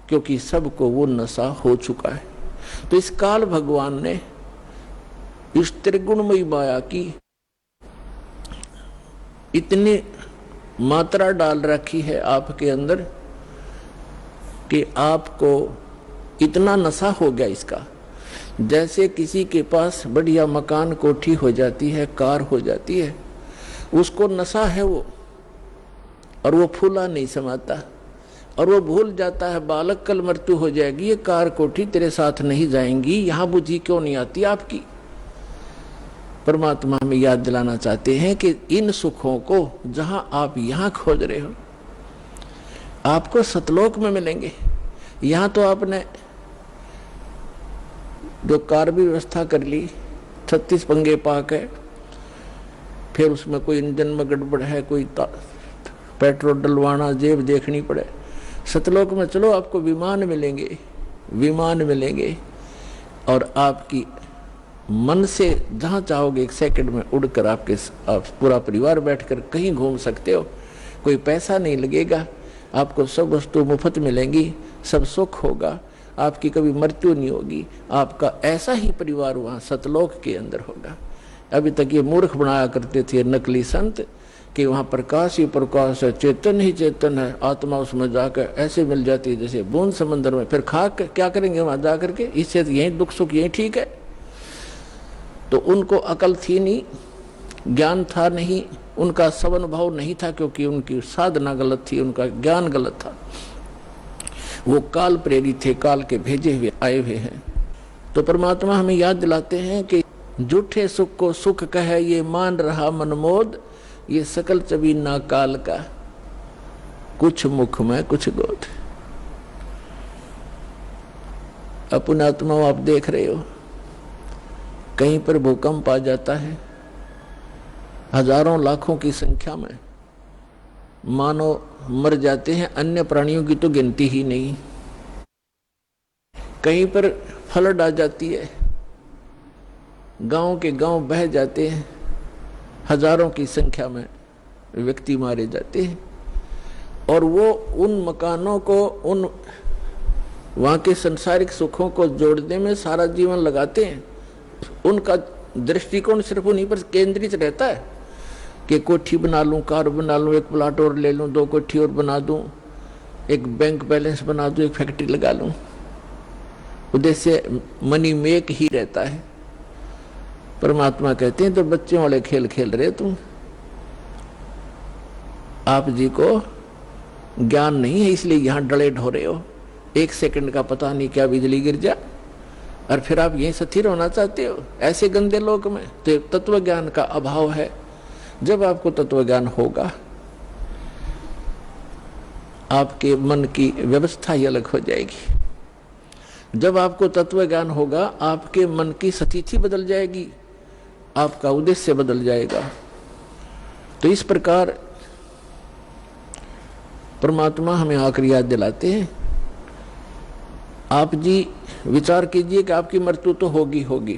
[SPEAKER 2] क्योंकि सबको वो नशा हो चुका है। तो इस काल भगवान ने इस त्रिगुणमयी माया की इतनी मात्रा डाल रखी है आपके अंदर कि आपको इतना नशा हो गया इसका। जैसे किसी के पास बढ़िया मकान, कोठी हो जाती है, कार हो जाती है, उसको नशा है वो, और वो फूला नहीं समाता, और वो भूल जाता है बालक कल मृत्यु हो जाएगी, ये कार कोठी तेरे साथ नहीं जाएंगी, यहां बुद्धि क्यों नहीं आती आपकी। परमात्मा हमें याद दिलाना चाहते हैं कि इन सुखों को जहां आप यहां खोज रहे हो, आपको सतलोक में मिलेंगे। यहां तो आपने जो कार भी व्यवस्था कर ली, 36 पंगे पाक है, फिर उसमें कोई इंजन में गड़बड़ है, कोई पेट्रोल डलवाना, जेब देखनी पड़े। सतलोक में चलो आपको विमान मिलेंगे, विमान मिलेंगे, और आपकी मन से जहां चाहोगे 1 सेकंड में उड़कर आप पूरा परिवार बैठकर कहीं घूम सकते हो। कोई पैसा नहीं लगेगा, आपको सब वस्तु मुफ्त मिलेंगी, सब सुख होगा, आपकी कभी मृत्यु नहीं होगी। आपका ऐसा ही परिवार वहां सतलोक के अंदर होगा। अभी तक ये मूर्ख बनाया करते थे नकली संत कि वहां प्रकाश ही प्रकाश है, चेतन ही चेतन है, आत्मा उसमें जाकर ऐसे मिल जाती है जैसे बूंद समंदर में। फिर खाक क्या करेंगे वहां जाकर के, इससे यही दुख सुख यही ठीक है। तो उनको अकल थी नहीं, ज्ञान था नहीं, उनका सवन भाव नहीं था, क्योंकि उनकी साधना गलत थी, उनका ज्ञान गलत था। वो काल प्रेरित थे, काल के भेजे हुए आए हुए हैं। तो परमात्मा हमें याद दिलाते हैं कि झूठे सुख को सुख कहे ये मान रहा मनमोद, ये सकल चबीना काल का, कुछ मुख में कुछ गोद। अपना आत्मा आप देख रहे हो, कहीं पर भूकंप आ जाता है, हजारों लाखों की संख्या में मानव मर जाते हैं, अन्य प्राणियों की तो गिनती ही नहीं। कहीं पर फ्लड आ जाती है, गांव के गांव बह जाते हैं, हजारों की संख्या में व्यक्ति मारे जाते हैं। और वो उन मकानों को, उन वहां के संसारिक सुखों को जोड़ने में सारा जीवन लगाते हैं। उनका दृष्टिकोण सिर्फ उन्हीं पर केंद्रित रहता है कि कोठी बना लूं, कार बना लूं, 1 प्लाट और ले लूं, 2 कोठी और बना दूं, एक बैंक बैलेंस बना दूं, एक फैक्ट्री लगा लूं। उद्देश्य मनी मेक ही रहता है। परमात्मा कहते हैं तो बच्चों वाले खेल खेल रहे तुम, आप जी को ज्ञान नहीं है, इसलिए यहां डले ढो रहे हो। 1 सेकंड का पता नहीं क्या बिजली गिर जा, और फिर आप यहीं स्थिर होना चाहते हो ऐसे गंदे लोक में। तो तत्व ज्ञान का अभाव है। जब आपको तत्व ज्ञान होगा, आपके मन की व्यवस्था ही अलग हो जाएगी। जब आपको तत्व ज्ञान होगा, आपके मन की स्थिति बदल जाएगी, आपका उद्देश्य बदल जाएगा। तो इस प्रकार परमात्मा हमें आखिरी याद दिलाते हैं, आप जी विचार कीजिए कि आपकी मृत्यु तो होगी होगी,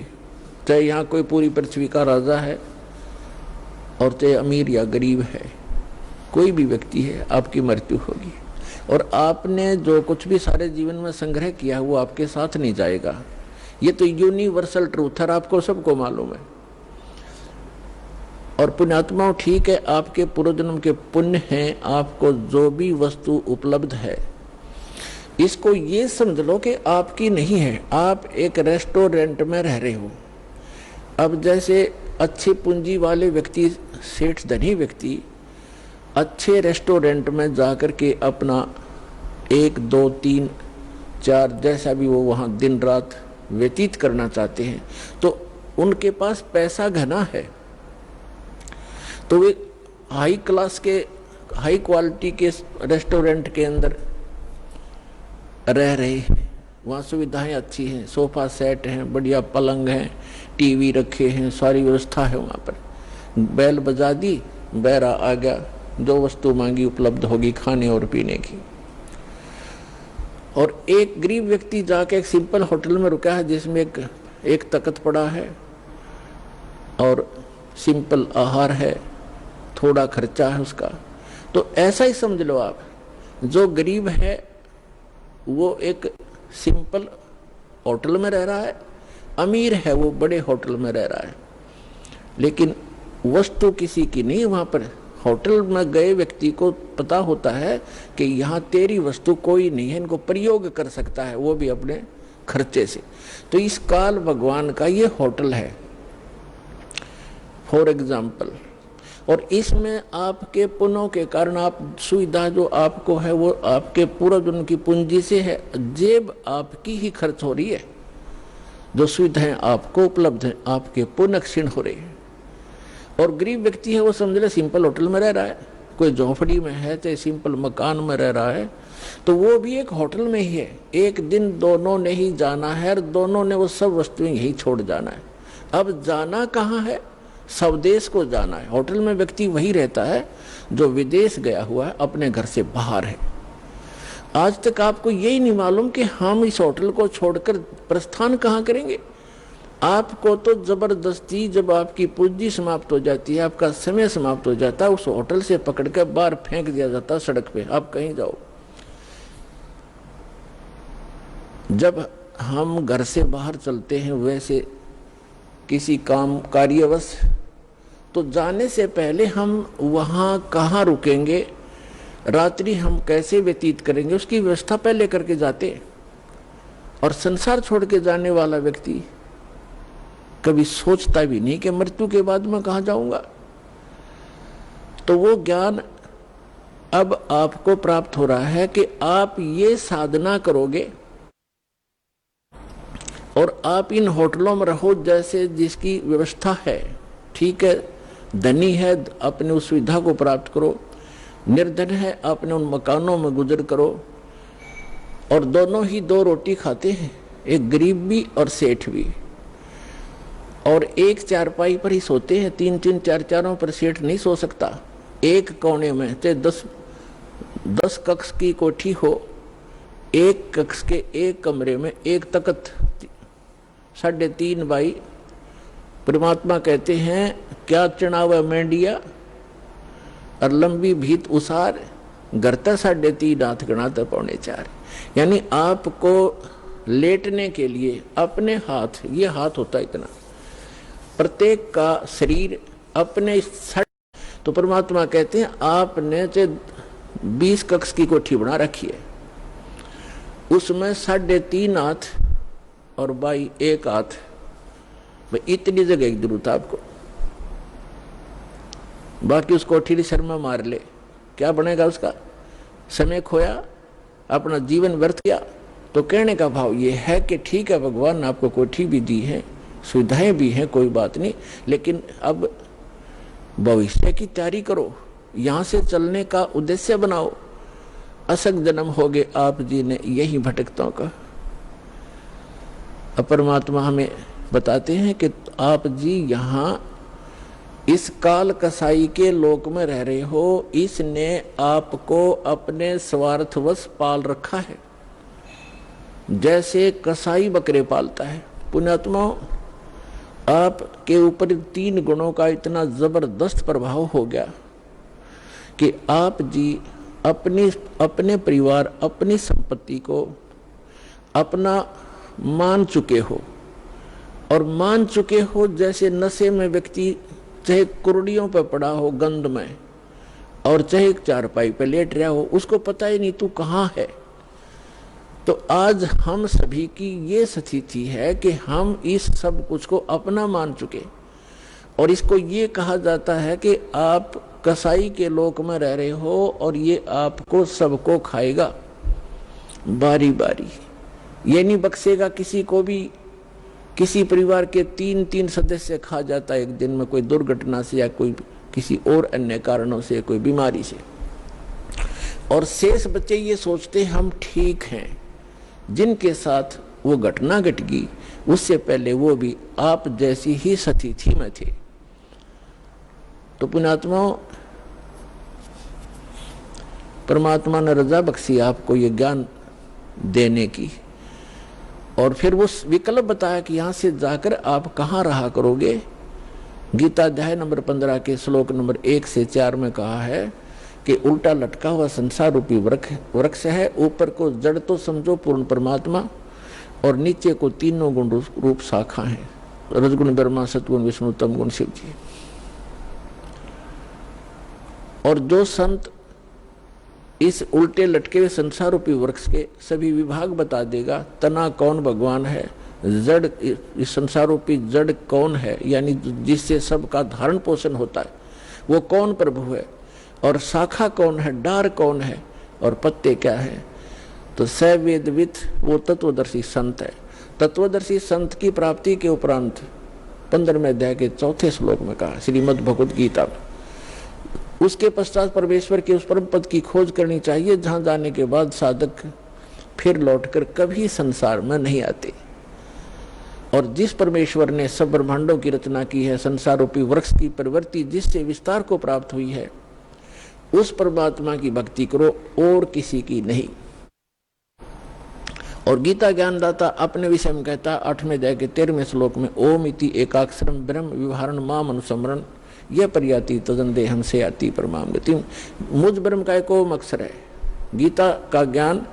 [SPEAKER 2] चाहे यहाँ कोई पूरी पृथ्वी का राजा है और चाहे अमीर या गरीब है, कोई भी व्यक्ति है, आपकी मृत्यु होगी। और आपने जो कुछ भी सारे जीवन में संग्रह किया वो आपके साथ नहीं जाएगा। ये तो यूनिवर्सल ट्रूथ है, आपको सबको मालूम है। और पुण्यात्माओं, ठीक है, आपके पूर्वजन्म के पुण्य हैं, आपको जो भी वस्तु उपलब्ध है इसको ये समझ लो कि आपकी नहीं है। आप एक रेस्टोरेंट में रह रहे हो। अब जैसे अच्छे पूंजी वाले व्यक्ति, सेठ धनी व्यक्ति अच्छे रेस्टोरेंट में जाकर के अपना 1, 2, 3, 4 जैसा भी वो वहाँ दिन रात व्यतीत करना चाहते हैं, तो उनके पास पैसा घना है, तो वे हाई क्लास के, हाई क्वालिटी के रेस्टोरेंट के अंदर रह रहे हैं। वहाँ सुविधाएं अच्छी हैं, सोफा सेट हैं, बढ़िया पलंग हैं, टीवी रखे हैं, सारी व्यवस्था है वहाँ पर। बैल बजा दी, बैरा आ गया, जो वस्तु मांगी उपलब्ध होगी खाने और पीने की। और एक गरीब व्यक्ति जाके एक सिंपल होटल में रुका है जिसमें एक तख्त पड़ा है और सिंपल आहार है, थोड़ा खर्चा है उसका। तो ऐसा ही समझ लो आप, जो गरीब है वो एक सिंपल होटल में रह रहा है, अमीर है वो बड़े होटल में रह रहा है, लेकिन वस्तु किसी की नहीं। वहाँ पर होटल में गए व्यक्ति को पता होता है कि यहाँ तेरी वस्तु कोई नहीं है, इनको प्रयोग कर सकता है, वो भी अपने खर्चे से। तो इस काल भगवान का ये होटल है फॉर एग्जाम्पल। और इसमें आपके पुण्यों के कारण आप सुविधा जो आपको है वो आपके पूर्वजन्म की पूंजी से है, जेब आपकी ही खर्च हो रही है। जो सुविधाएं आपको उपलब्ध हैं आपके पुण्य क्षीण हो रही है। और गरीब व्यक्ति है वो समझ ले सिंपल होटल में रह रहा है, कोई झोपड़ी में है चाहे सिंपल मकान में रह रहा है, तो वो भी एक होटल में ही है। एक दिन दोनों ने ही जाना है और दोनों ने वो सब वस्तुएं यही छोड़ जाना है। अब जाना कहाँ है? स्वदेश को जाना है। होटल में व्यक्ति वही रहता है जो विदेश गया हुआ है, अपने घर से बाहर है। आज तक आपको यही नहीं मालूम कि हम इस होटल को छोड़कर प्रस्थान कहाँ करेंगे। आपको तो जबरदस्ती जब आपकी पूंजी समाप्त हो जाती है, आपका समय समाप्त हो जाता है, उस होटल से पकड़ कर बाहर फेंक दिया जाता है सड़क पे, आप कहीं जाओ। जब हम घर से बाहर चलते हैं वैसे किसी काम कार्यवश, तो जाने से पहले हम वहाँ कहाँ रुकेंगे, रात्रि हम कैसे व्यतीत करेंगे, उसकी व्यवस्था पहले करके जाते। और संसार छोड़ के जाने वाला व्यक्ति कभी सोचता भी नहीं कि मृत्यु के बाद मैं कहाँ जाऊंगा। तो वो ज्ञान अब आपको प्राप्त हो रहा है कि आप ये साधना करोगे और आप इन होटलों में रहो जैसे जिसकी व्यवस्था है। ठीक है, धनी है अपने उस सुविधा को प्राप्त करो, निर्धन है अपने उन मकानों में गुजर करो। और दोनों ही 2 रोटी खाते हैं, एक गरीब भी और सेठ भी। और एक चारपाई पर ही सोते हैं, 3-3 4-4 पर सेठ नहीं सो सकता। एक कोने में चाहे 10 कक्ष की कोठी हो, एक कक्ष के एक कमरे में एक तख्त 3.5 बाई। परमात्मा कहते हैं क्या चढ़ावा मेंढिया और लंबी भीत उसार, गरता 3.5 हाथ गणाता 4.25। यानी आपको लेटने के लिए अपने हाथ, ये हाथ होता है इतना, प्रत्येक का शरीर अपने। तो परमात्मा कहते हैं आपने 20 कक्ष की कोठी बना रखी है, उसमें 3.5 हाथ और बाई 1 हाथ, इतनी जगह की जरूरत है आपको। बाकी उस कोठी शर्मा मार ले, क्या बनेगा उसका? समय खोया, अपना जीवन व्यर्थ किया। तो कहने का भाव ये है कि ठीक है, भगवान ने आपको कोठी भी दी है, सुविधाएं भी हैं, कोई बात नहीं, लेकिन अब भविष्य की तैयारी करो, यहां से चलने का उद्देश्य बनाओ। असक जन्म हो गए आप जी ने यही भटकतों का। परमात्मा हमें बताते हैं कि आप जी यहाँ इस काल कसाई के लोक में रह रहे हो, इसने आपको अपने स्वार्थवश पाल रखा है, जैसे कसाई बकरे पालता है। पुण्यात्माओं, आपके ऊपर 3 गुणों का इतना जबरदस्त प्रभाव हो गया कि आप जी अपने परिवार, अपनी संपत्ति को अपना मान चुके हो, और मान चुके हो जैसे नशे में व्यक्ति चाहे कुर्डियों पर पड़ा हो गंध में, और चाहे चारपाई पे लेट रहा हो, उसको पता ही नहीं तू कहाँ है। तो आज हम सभी की ये स्थिति है कि हम इस सब कुछ को अपना मान चुके, और इसको ये कहा जाता है कि आप कसाई के लोक में रह रहे हो और ये आपको सबको खाएगा बारी बारी, ये नहीं बख्शेगा किसी को भी। किसी परिवार के 3 सदस्य खा जाता है एक दिन में, कोई दुर्घटना से या कोई किसी और अन्य कारणों से, कोई बीमारी से, और शेष बच्चे ये सोचते हम ठीक हैं। जिनके साथ वो घटना घट गई उससे पहले वो भी आप जैसी ही स्थिति में थे। तो पुण्यात्माओं, परमात्मा ने रजा बख्शी आपको ये ज्ञान देने की, और फिर वो विकल्प बताया कि यहां से जाकर आप कहाँ रहा करोगे। गीता अध्याय नंबर 15 के श्लोक नंबर 1 से 4 में कहा है कि उल्टा लटका हुआ संसार रूपी वृक्ष है, ऊपर को जड़ तो समझो पूर्ण परमात्मा, और नीचे को 3 गुण रूप शाखा है, रजगुण ब्रह्मा, सतगुण विष्णु, तमगुण शिव जी। और जो संत इस उल्टे लटके हुए संसार रूपी वृक्ष के सभी विभाग बता देगा, तना कौन भगवान है, जड़ इस संसार रूपी जड़ कौन है, यानी जिससे सबका धारण पोषण होता है वो कौन प्रभु है, और शाखा कौन है, डार कौन है, और पत्ते क्या है, तो सवेदविद वो तत्वदर्शी संत है। तत्वदर्शी संत की प्राप्ति के उपरांत 15वें अध्याय के 4थे श्लोक में कहा श्रीमद् भगवद गीता में, उसके पश्चात परमेश्वर के उस परम पद की खोज करनी चाहिए जहां जाने के बाद साधक फिर लौटकर कभी संसार में नहीं आते। और जिस परमेश्वर ने सब ब्रह्मांडों की रचना की है, संसार रूपी वृक्ष की प्रवृत्ति जिससे विस्तार को प्राप्त हुई है, उस परमात्मा की भक्ति करो और किसी की नहीं। और गीता ज्ञानदाता अपने विषय में कहता 8वें अध्याय के 13वें श्लोक में, ओम इति एकाक्षरम ब्रह्म विवहारण माम अनुसमरण यह पर्याति तदन देहम से आती परमाम गति। मुझ ब्रह्म का एक ओम अक्षर है। गीता का ज्ञान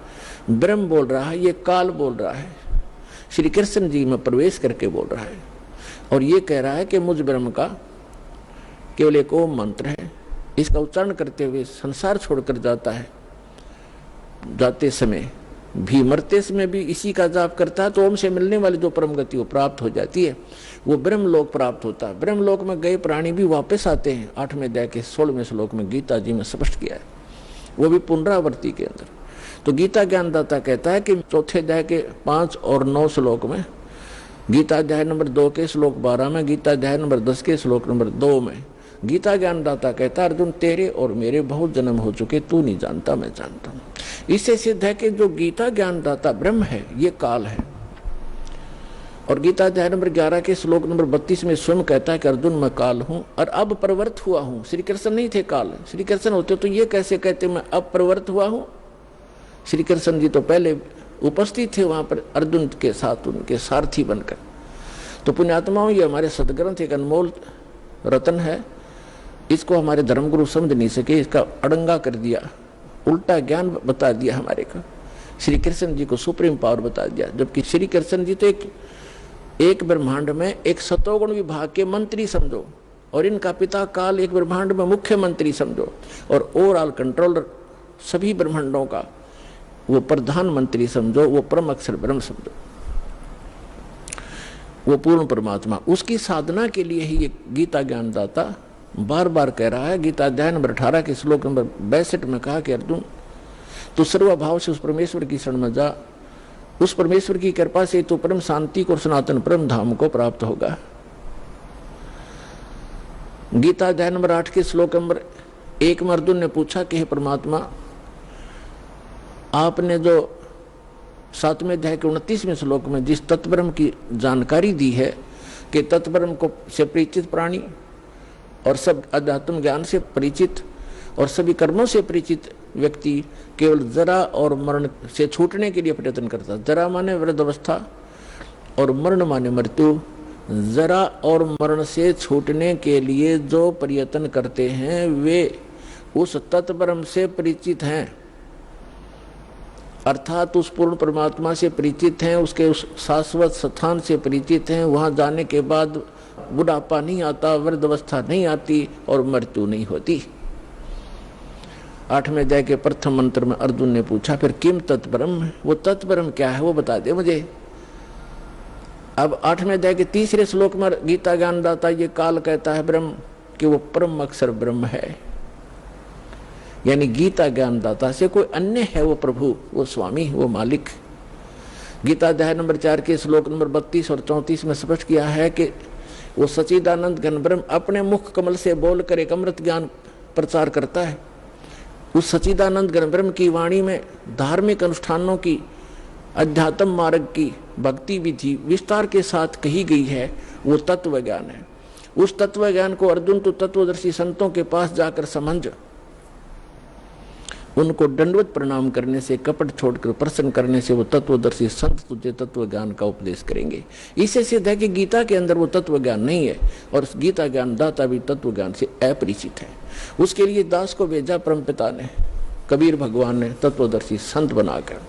[SPEAKER 2] ब्रह्म बोल रहा है, ये काल बोल रहा है, श्री कृष्ण जी में प्रवेश करके बोल रहा है, और ये कह रहा है कि मुझ ब्रह्म का केवल एक ओम मंत्र है। इसका उच्चारण करते हुए संसार छोड़कर जाता है, जाते समय भी मरते समय भी इसी का जाप करता है, तो ओम से मिलने वाली जो परम गति वो प्राप्त हो जाती है, वो ब्रह्मलोक प्राप्त होता है। ब्रह्मलोक में गए प्राणी भी वापस आते हैं, 8वें अध्याय के 16वें श्लोक में गीता जी में स्पष्ट किया है, वो भी पुनरावृत्ति के अंदर। तो गीता ज्ञानदाता कहता है कि 4थे अध्याय के 5 और 9 श्लोक में, गीता अध्याय नंबर 2 के श्लोक 12 में, गीता अध्याय नंबर 10 के श्लोक नंबर 2 में गीता ज्ञानदाता कहता है, अर्जुन तेरे और मेरे बहुत जन्म हो चुके, तू नहीं जानता मैं जानता हूं। इससे सिद्ध है कि जो गीता ज्ञानदाता ब्रह्म है ये काल है। और गीता अध्याय नंबर 11 के श्लोक नंबर 32 में स्वयं कहता है कि अर्जुन मैं काल हूं और अब प्रवृत्त हुआ हूं। श्री कृष्ण नहीं थे काल, श्री कृष्ण होते तो ये कैसे कहते मैं अब प्रवृत्त हुआ हूं। श्री कृष्ण जी तो पहले उपस्थित थे वहां पर अर्जुन के साथ, उनके सारथी बनकर। तो पुण्यात्माओं, ये हमारे सदग्रंथ एक अनमोल रतन है, इसको हमारे धर्मगुरु समझ नहीं सके, इसका अड़ंगा कर दिया, उल्टा ज्ञान बता दिया हमारे का। श्री कृष्ण जी को सुप्रीम पावर बता दिया, जबकि श्री कृष्ण जी तो एक ब्रह्मांड में एक सतोगुण विभाग के मंत्री समझो, और इनका पिता काल एक ब्रह्मांड में मुख्यमंत्री समझो, और ओवरऑल कंट्रोलर सभी ब्रह्मांडों का वो प्रधानमंत्री समझो, वो परम अक्षर ब्रह्म समझो, वो पूर्ण परमात्मा। उसकी साधना के लिए ही ये गीता ज्ञानदाता बार बार कह रहा है। गीता अध्याय नंबर 18 के श्लोक नंबर 62 में कहा कि अर्जुन तू सर्वभाव से उस परमेश्वर की शरण में जा, उस परमेश्वर की कृपा से तो परम शांति को और सनातन परम धाम को प्राप्त होगा। गीता अध्याय नंबर 8 के श्लोक नंबर 1 में अर्जुन ने पूछा कि हे परमात्मा, आपने जो 7वें अध्याय के 29वें श्लोक में जिस तत्ब्रह्म की जानकारी दी है कि तत्ब्रह्म को से परिचित प्राणी और सब अध्यात्म ज्ञान से परिचित और सभी कर्मों से परिचित व्यक्ति केवल जरा और मरण से छूटने के लिए प्रयत्न करता। जरा माने वृद्धावस्था और मरण माने मृत्यु। जरा और मरण से छूटने के लिए जो प्रयत्न करते हैं वे उस तत्ब्रह्म से परिचित हैं, अर्थात उस पूर्ण परमात्मा से परिचित हैं, उसके उस शाश्वत स्थान से परिचित हैं। वहां जाने के बाद बुढ़ापा नहीं आता, वृद्धावस्था नहीं आती और मृत्यु नहीं होती। 8वें अध्याय के प्रथम मंत्र में अर्जुन ने पूछा, फिर किम तत्ब्रह्म, वो तत्ब्रह्म क्या है वो बता दे मुझे। अब 8वें अध्याय के 3रे श्लोक में गीता ज्ञानदाता ये काल कहता है ब्रह्म कि वो परम अक्षर ब्रह्म है, यानी गीता ज्ञानदाता से कोई अन्य है वो प्रभु, वो स्वामी, वो मालिक। गीता अध्याय नंबर 4 के श्लोक नंबर 32 और 34 में स्पष्ट किया है कि वो सच्चिदानंद घन ब्रह्म अपने मुख कमल से बोलकर एक अमृत ज्ञान प्रचार करता है। उस सच्चिदानंद घन ब्रह्म की वाणी में धार्मिक अनुष्ठानों की, अध्यात्म मार्ग की भक्ति विधि विस्तार के साथ कही गई है, वो तत्व ज्ञान है। उस तत्व ज्ञान को अर्जुन तो तत्वदर्शी संतों के पास जाकर समझ, उनको दंडवत प्रणाम करने से, कपट छोड़कर प्रसन्न करने से वो तत्वदर्शी संत तुझे तत्व ज्ञान का उपदेश करेंगे। इससे सिद्ध है कि गीता के अंदर वो तत्व ज्ञान नहीं है और गीता ज्ञान दाता भी तत्व ज्ञान से अपरिचित है। उसके लिए दास को भेजा परमपिता ने, कबीर भगवान ने तत्वदर्शी संत बनाकर।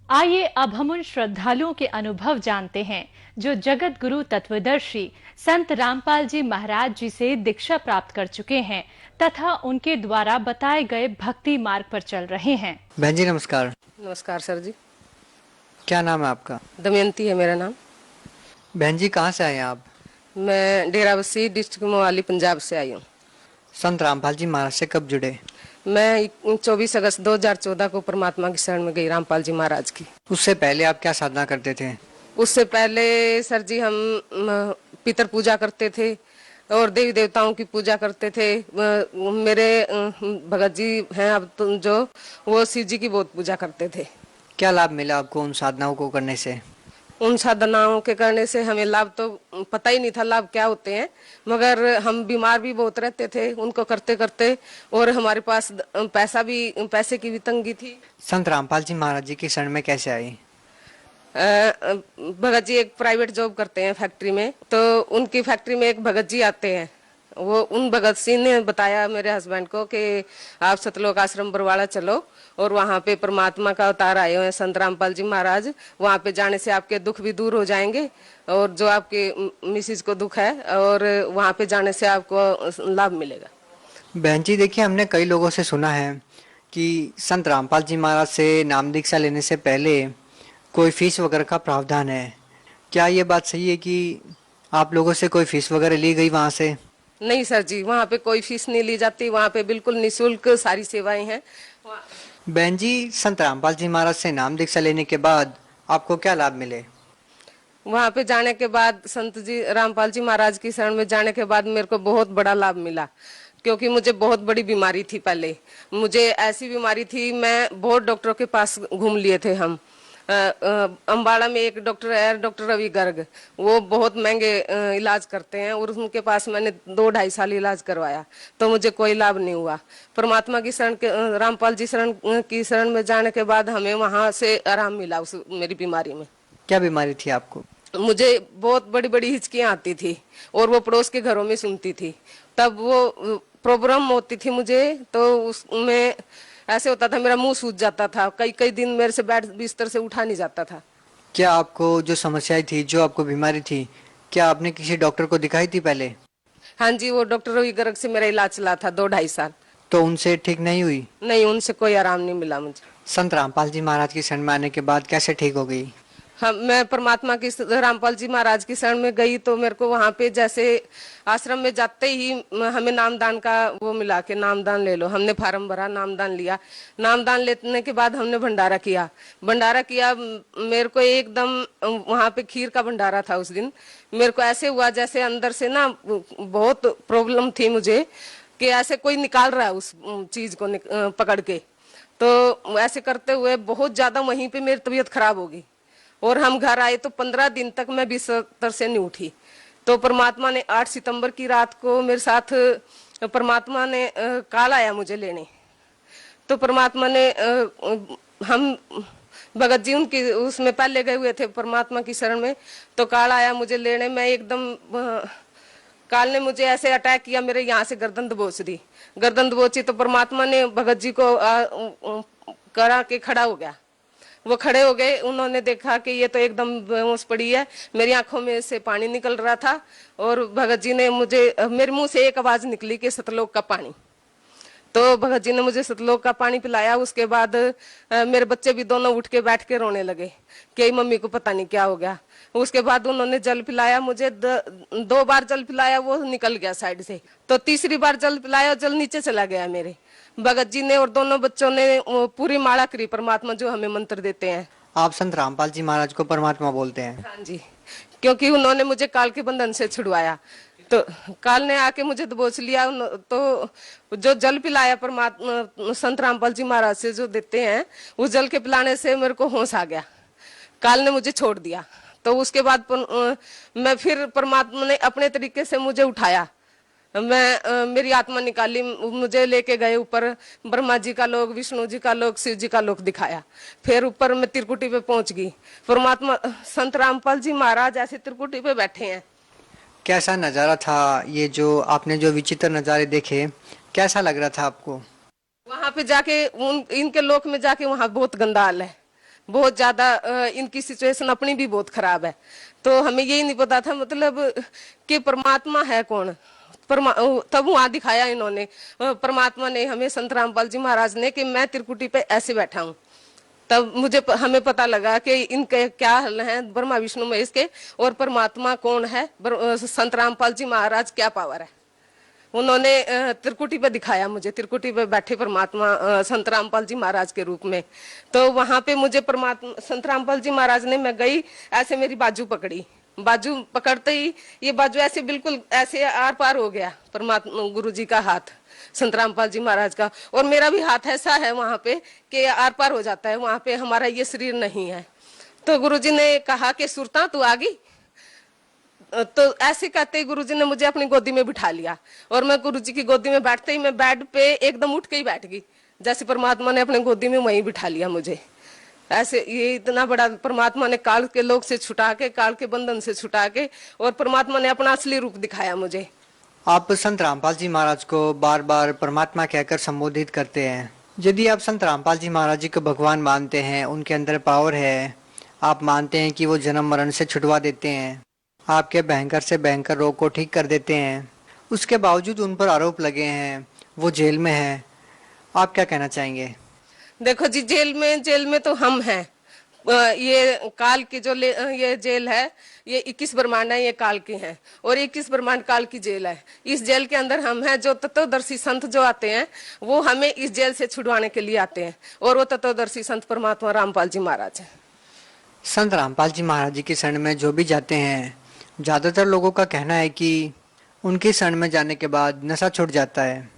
[SPEAKER 3] आइए अब हम उन श्रद्धालुओं के अनुभव जानते हैं जो जगत गुरु तत्वदर्शी संत रामपाल जी महाराज जी से दीक्षा प्राप्त कर चुके हैं तथा उनके द्वारा बताए गए भक्ति मार्ग पर चल रहे हैं।
[SPEAKER 4] बहन जी नमस्कार।
[SPEAKER 5] नमस्कार सर जी।
[SPEAKER 4] क्या नाम है आपका?
[SPEAKER 5] दमयंती है मेरा नाम।
[SPEAKER 4] बहन जी कहाँ से आए हैं आप?
[SPEAKER 5] मैं डेराबस्सी डिस्ट्रिक्ट मोहाली पंजाब से आई हूँ।
[SPEAKER 4] संत रामपाल जी महाराज से कब जुड़े?
[SPEAKER 5] मैं 24 अगस्त 2014 को परमात्मा की शरण में गई रामपाल जी महाराज की।
[SPEAKER 4] उससे पहले आप क्या साधना करते थे?
[SPEAKER 5] उससे पहले सर जी हम पितर पूजा करते थे और देवी देवताओं की पूजा करते थे। मेरे भगत जी हैं अब तो जो, वो शिव जी की बहुत पूजा करते थे।
[SPEAKER 4] क्या लाभ मिला आपको उन साधनाओं को करने से?
[SPEAKER 5] उन साधनाओं के करने से हमें लाभ तो पता ही नहीं था लाभ क्या होते हैं, मगर हम बीमार भी बहुत रहते थे उनको करते करते, और हमारे पास पैसे की भी तंगी थी।
[SPEAKER 4] संत रामपाल जी महाराज जी की शरण में कैसे आई?
[SPEAKER 5] भगत जी एक प्राइवेट जॉब करते हैं फैक्ट्री में, तो उनकी फैक्ट्री में एक भगत जी आते हैं। वो उन भगत सिंह ने बताया मेरे हस्बैंड को कि आप सतलोक आश्रम बरवाड़ा चलो और वहाँ पे परमात्मा का अवतार आए हुए हैं संत रामपाल जी महाराज, वहाँ पे जाने से आपके दुख भी दूर हो जाएंगे और जो आपके मिसिज को दुख है, और वहाँ पे जाने से आपको लाभ मिलेगा।
[SPEAKER 4] बहन जी देखिए, हमने कई लोगों से सुना है कि संत रामपाल जी महाराज से नाम दीक्षा लेने से पहले कोई फीस वगैरह का प्रावधान है। क्या ये बात सही है कि आप लोगों से कोई फीस वगैरह ली गई वहाँ से?
[SPEAKER 5] नहीं सर जी, वहाँ पे कोई फीस नहीं ली जाती, वहाँ पे बिल्कुल निःशुल्क सारी सेवाएं हैं।
[SPEAKER 4] बहन जी, संत रामपाल जी महाराज से नाम दीक्षा लेने के बाद आपको क्या लाभ मिले?
[SPEAKER 5] वहाँ पे जाने के बाद, संत जी रामपाल जी महाराज की शरण में जाने के बाद मेरे को बहुत बड़ा लाभ मिला, क्योंकि मुझे बहुत बड़ी बीमारी थी। पहले मुझे ऐसी बीमारी थी, मैं बहुत डॉक्टरों के पास घूम लिए थे हम। अम्बाड़ा में एक डॉक्टर है, डॉक्टर रवि गर्ग, वो बहुत महंगे इलाज करते हैं, और उनके पास मैंने 2-2.5 साल इलाज करवाया तो मुझे कोई लाभ नहीं हुआ। परमात्मा की शरण के, रामपाल जी की शरण में जाने के बाद हमें वहां से आराम मिला उस मेरी बीमारी में।
[SPEAKER 4] क्या बीमारी थी आपको? मुझे
[SPEAKER 5] बहुत बड़ी बड़ी हिचकियां आती थी और वो पड़ोस के घरों में सुनती थी, तब वो प्रॉब्लम होती थी मुझे, तो उसमें ऐसे होता था मेरा मुंह सूज जाता था, कई दिन मेरे से बेड बिस्तर से उठा नहीं जाता था।
[SPEAKER 4] क्या आपको जो समस्याएं थी, जो आपको बीमारी थी, क्या आपने किसी डॉक्टर को दिखाई थी पहले?
[SPEAKER 5] हाँ जी, वो डॉक्टर रवि गर्ग से मेरा इलाज चला था 2-2.5 साल।
[SPEAKER 4] तो उनसे ठीक नहीं हुई?
[SPEAKER 5] नहीं, उनसे कोई आराम नहीं मिला मुझे।
[SPEAKER 4] संत रामपाल जी महाराज की शरण में आने के बाद कैसे ठीक हो गई?
[SPEAKER 5] हम मैं परमात्मा की रामपाल जी महाराज की शरण में गई तो मेरे को वहां पे जैसे आश्रम में जाते ही हमें नामदान का वो मिला के नामदान ले लो। हमने फार्म भरा, नामदान लिया। नामदान लेने के बाद हमने भंडारा किया। मेरे को एकदम वहां पे खीर का भंडारा था उस दिन। मेरे को ऐसे हुआ जैसे अंदर से ना बहुत प्रॉब्लम थी मुझे कि ऐसे कोई निकाल रहा है उस चीज को पकड़ के। तो ऐसे करते हुए बहुत ज्यादा वहीं पे मेरी तबीयत खराब हो गई और हम घर आए तो 15 दिन तक मैं बिस्तर से नहीं उठी। तो परमात्मा ने 8 सितंबर की रात को मेरे साथ परमात्मा ने काल आया मुझे लेने। तो परमात्मा ने हम भगत जी उनकी उसमें पहले गए हुए थे परमात्मा की शरण में, तो काल आया मुझे लेने। मैं एकदम काल ने मुझे ऐसे अटैक किया, मेरे यहाँ से गर्दन दबोच दी। गर्दन दबोची तो परमात्मा ने भगत जी को करा के खड़ा हो गया। वो खड़े हो गए, उन्होंने देखा कि ये तो एकदम बेहोश पड़ी है। मेरी आंखों में से पानी निकल रहा था और भगत जी ने मेरे मुंह से एक आवाज निकली कि सतलोक का पानी। तो भगत जी ने मुझे सतलोक का पानी पिलाया। उसके बाद मेरे बच्चे भी दोनों उठ के बैठ के रोने लगे कि मम्मी को पता नहीं क्या हो गया। उसके बाद उन्होंने जल पिलाया मुझे। 2 बार जल पिलाया, वो निकल गया साइड से। तो तीसरी बार जल पिलाया, जल नीचे चला गया मेरे। भगत जी ने और दोनों बच्चों ने पूरी माला करी परमात्मा जो हमें मंत्र देते हैं।
[SPEAKER 4] आप संत रामपाल जी महाराज को परमात्मा बोलते हैं?
[SPEAKER 5] हाँ जी, क्योंकि उन्होंने मुझे काल के बंधन से छुड़वाया। तो काल ने आके मुझे दबोच लिया। तो जो जल पिलाया परमात्मा संत रामपाल जी महाराज से जो देते हैं, उस जल के पिलाने से मेरे को होश आ गया। काल ने मुझे छोड़ दिया। तो उसके बाद मैं फिर परमात्मा ने अपने तरीके से मुझे उठाया। मेरी आत्मा निकाली, मुझे लेके गए ऊपर। ब्रह्मा जी का लोक, विष्णु जी का लोक, शिव जी का लोक दिखाया। फिर ऊपर मैं त्रिकुटी पे पहुंच गई। परमात्मा संत रामपाल जी महाराज ऐसे त्रिकुटी पे बैठे हैं।
[SPEAKER 4] कैसा नजारा था ये जो आपने जो विचित्र नजारे देखे, कैसा लग रहा था आपको?
[SPEAKER 5] वहां पे जाके इनके लोक में जाके वहां बहुत गंदा हाल है, बहुत ज्यादा। इनकी सिचुएशन अपनी भी बहुत खराब है। तो हमें यही नहीं पता था मतलब कि परमात्मा है कौन। तब वहां दिखाया इन्होंने, परमात्मा ने हमें संत रामपाल जी महाराज ने, कि मैं त्रिकुटी पे ऐसे बैठा हूँ। तब हमें पता लगा कि इनके क्या हाल है, ब्रह्मा विष्णु महेश के, और परमात्मा कौन है, संत रामपाल जी महाराज क्या पावर है। उन्होंने त्रिकुटी पे दिखाया मुझे, त्रिकुटी पे बैठे परमात्मा संत रामपाल जी महाराज के रूप में। तो वहां पे मुझे परमात्मा संत रामपाल जी महाराज ने, मैं गई ऐसे मेरी बाजू पकड़ी। बाजू पकड़ते ही ये बाजू ऐसे बिल्कुल ऐसे आर पार हो गया परमात्मा गुरु जी का हाथ, संत रामपाल जी महाराज का। और मेरा भी हाथ ऐसा है वहां पे कि आर पार हो जाता है। वहां पे हमारा ये शरीर नहीं है। तो गुरुजी ने कहा कि सुरता तू आ गई। तो ऐसे कहते ही गुरुजी ने मुझे अपनी गोदी में बिठा लिया और मैं गुरुजी की गोदी में बैठते ही मैं बेड पे एकदम उठ के ही बैठ गई, जैसे परमात्मा ने अपने गोदी में वहीं बिठा लिया मुझे। ऐसे ये इतना बड़ा परमात्मा ने काल के लोक से छुटा के, काल के बंधन से छुटा के, और परमात्मा ने अपना असली रूप दिखाया मुझे।
[SPEAKER 4] आप संत रामपाल जी महाराज को बार बार परमात्मा कहकर संबोधित करते हैं। यदि आप संत रामपाल जी महाराज जी को भगवान मानते हैं, उनके अंदर पावर है, आप मानते हैं कि वो जन्म मरण से छुटवा देते हैं, आपके भयंकर से भयंकर रोग को ठीक कर देते हैं, उसके बावजूद उन पर आरोप लगे हैं, वो जेल में है, आप क्या कहना चाहेंगे?
[SPEAKER 5] देखो जी, जेल में तो हम हैं। ये काल की जो ये जेल है, ये 21 ब्रह्मांड है, ये काल की है, और 21 ब्रह्मांड काल की जेल है। इस जेल के अंदर हम हैं। जो तत्वदर्शी संत जो आते हैं वो हमें इस जेल से छुड़वाने के लिए आते हैं, और वो तत्वदर्शी संत परमात्मा रामपाल जी महाराज है।
[SPEAKER 4] संत रामपाल जी महाराज जी की शरण में जो भी जाते हैं, ज्यादातर लोगों का कहना है कि उनकी शरण में जाने के बाद नशा छूट जाता है।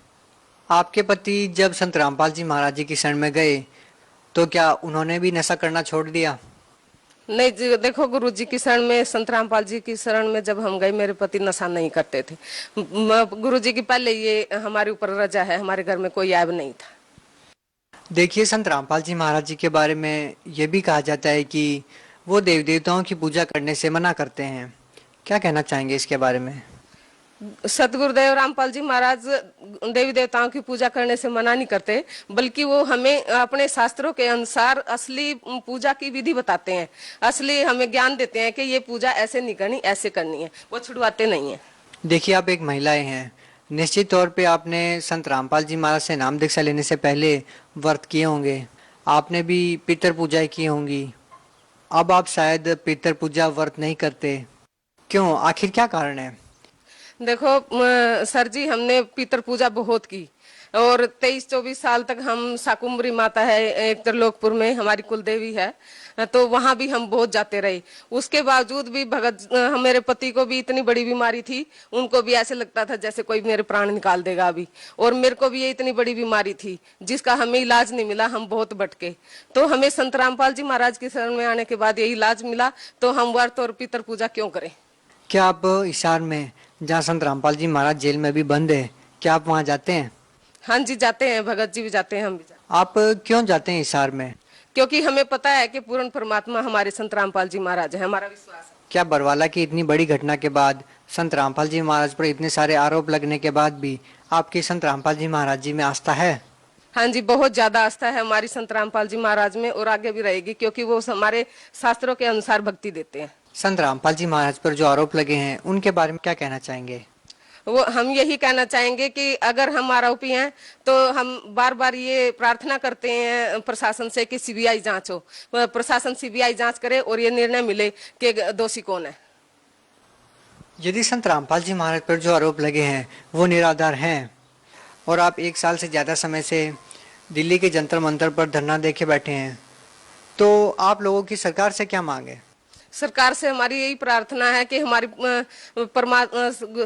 [SPEAKER 4] आपके पति जब संत रामपाल जी महाराज जी की शरण में गए तो क्या उन्होंने भी नशा करना छोड़ दिया?
[SPEAKER 5] नहीं जी, देखो गुरुजी की शरण में, संत रामपाल जी की शरण में जब हम गए, मेरे पति नशा नहीं करते थे। गुरुजी की पहले ये हमारे ऊपर रजा है, हमारे घर में कोई ऐब नहीं था।
[SPEAKER 4] देखिए, संत रामपाल जी महाराज जी के बारे में ये भी कहा जाता है कि वो देवी देवताओं की पूजा करने से मना करते हैं। क्या कहना चाहेंगे इसके बारे में?
[SPEAKER 5] सतगुरुदेव रामपाल जी महाराज देवी देवताओं की पूजा करने से मना नहीं करते, बल्कि वो हमें अपने शास्त्रों के अनुसार असली पूजा की विधि बताते हैं, असली हमें ज्ञान देते हैं कि ये पूजा ऐसे नहीं करनी, ऐसे करनी है। वो छुड़वाते नहीं है।
[SPEAKER 4] देखिए, आप एक महिलाएं हैं, निश्चित तौर पे आपने संत रामपाल जी महाराज से नाम दीक्षा लेने से पहले व्रत किए होंगे, आपने भी पितर पूजाएं की होंगी। अब आप शायद पितर पूजा व्रत नहीं करते, क्यों, आखिर क्या कारण है?
[SPEAKER 5] देखो सर जी, हमने पितर पूजा बहुत की और 23-24 साल तक हम शाकुंभरी माता है एक त्रिलोकपुर में हमारी कुलदेवी है, तो वहां भी हम बहुत जाते रहे। उसके बावजूद भी मेरे पति को भी इतनी बड़ी बीमारी थी, उनको भी ऐसे लगता था जैसे कोई मेरे प्राण निकाल देगा अभी, और मेरे को भी ये इतनी बड़ी बीमारी थी जिसका हमें इलाज नहीं मिला। हम बहुत भटके, तो हमें संत रामपाल जी महाराज की शरण में आने के बाद ये इलाज मिला, तो हम व्रत और पितर पूजा क्यों करें।
[SPEAKER 4] क्या आप हिसार में, जहाँ संत रामपाल जी महाराज जेल में भी बंद है, क्या आप वहाँ जाते हैं?
[SPEAKER 5] हाँ जी जाते हैं, भगत जी भी जाते हैं, हम भी जाते हैं।
[SPEAKER 4] आप क्यों जाते हैं हिसार में?
[SPEAKER 5] क्योंकि हमें पता है कि पूर्ण परमात्मा हमारे संत रामपाल जी महाराज है, हमारा विश्वास है।
[SPEAKER 4] क्या बरवाला की इतनी बड़ी घटना के बाद, संत रामपाल जी महाराज पर इतने सारे आरोप लगने के बाद भी आपकी संत रामपाल जी महाराज जी में आस्था है?
[SPEAKER 5] हाँ जी, बहुत ज्यादा आस्था है हमारी संत रामपाल जी महाराज में, और आगे भी रहेगी, क्योंकि वो हमारे शास्त्रों के अनुसार भक्ति देते हैं।
[SPEAKER 4] संत रामपाल जी महाराज पर जो आरोप लगे हैं उनके बारे में क्या कहना चाहेंगे?
[SPEAKER 5] वो हम यही कहना चाहेंगे कि अगर हम आरोपी हैं तो हम बार बार ये प्रार्थना करते हैं प्रशासन से कि सीबीआई जांच हो, प्रशासन सीबीआई जांच करे और ये निर्णय मिले कि दोषी कौन है।
[SPEAKER 4] यदि संत रामपाल जी महाराज पर जो आरोप लगे हैं वो निराधार हैं और आप 1 साल से ज्यादा समय से दिल्ली के जंतर मंतर पर धरना देके बैठे हैं, तो आप लोगों की सरकार से क्या मांग है?
[SPEAKER 5] सरकार से हमारी यही प्रार्थना है कि हमारी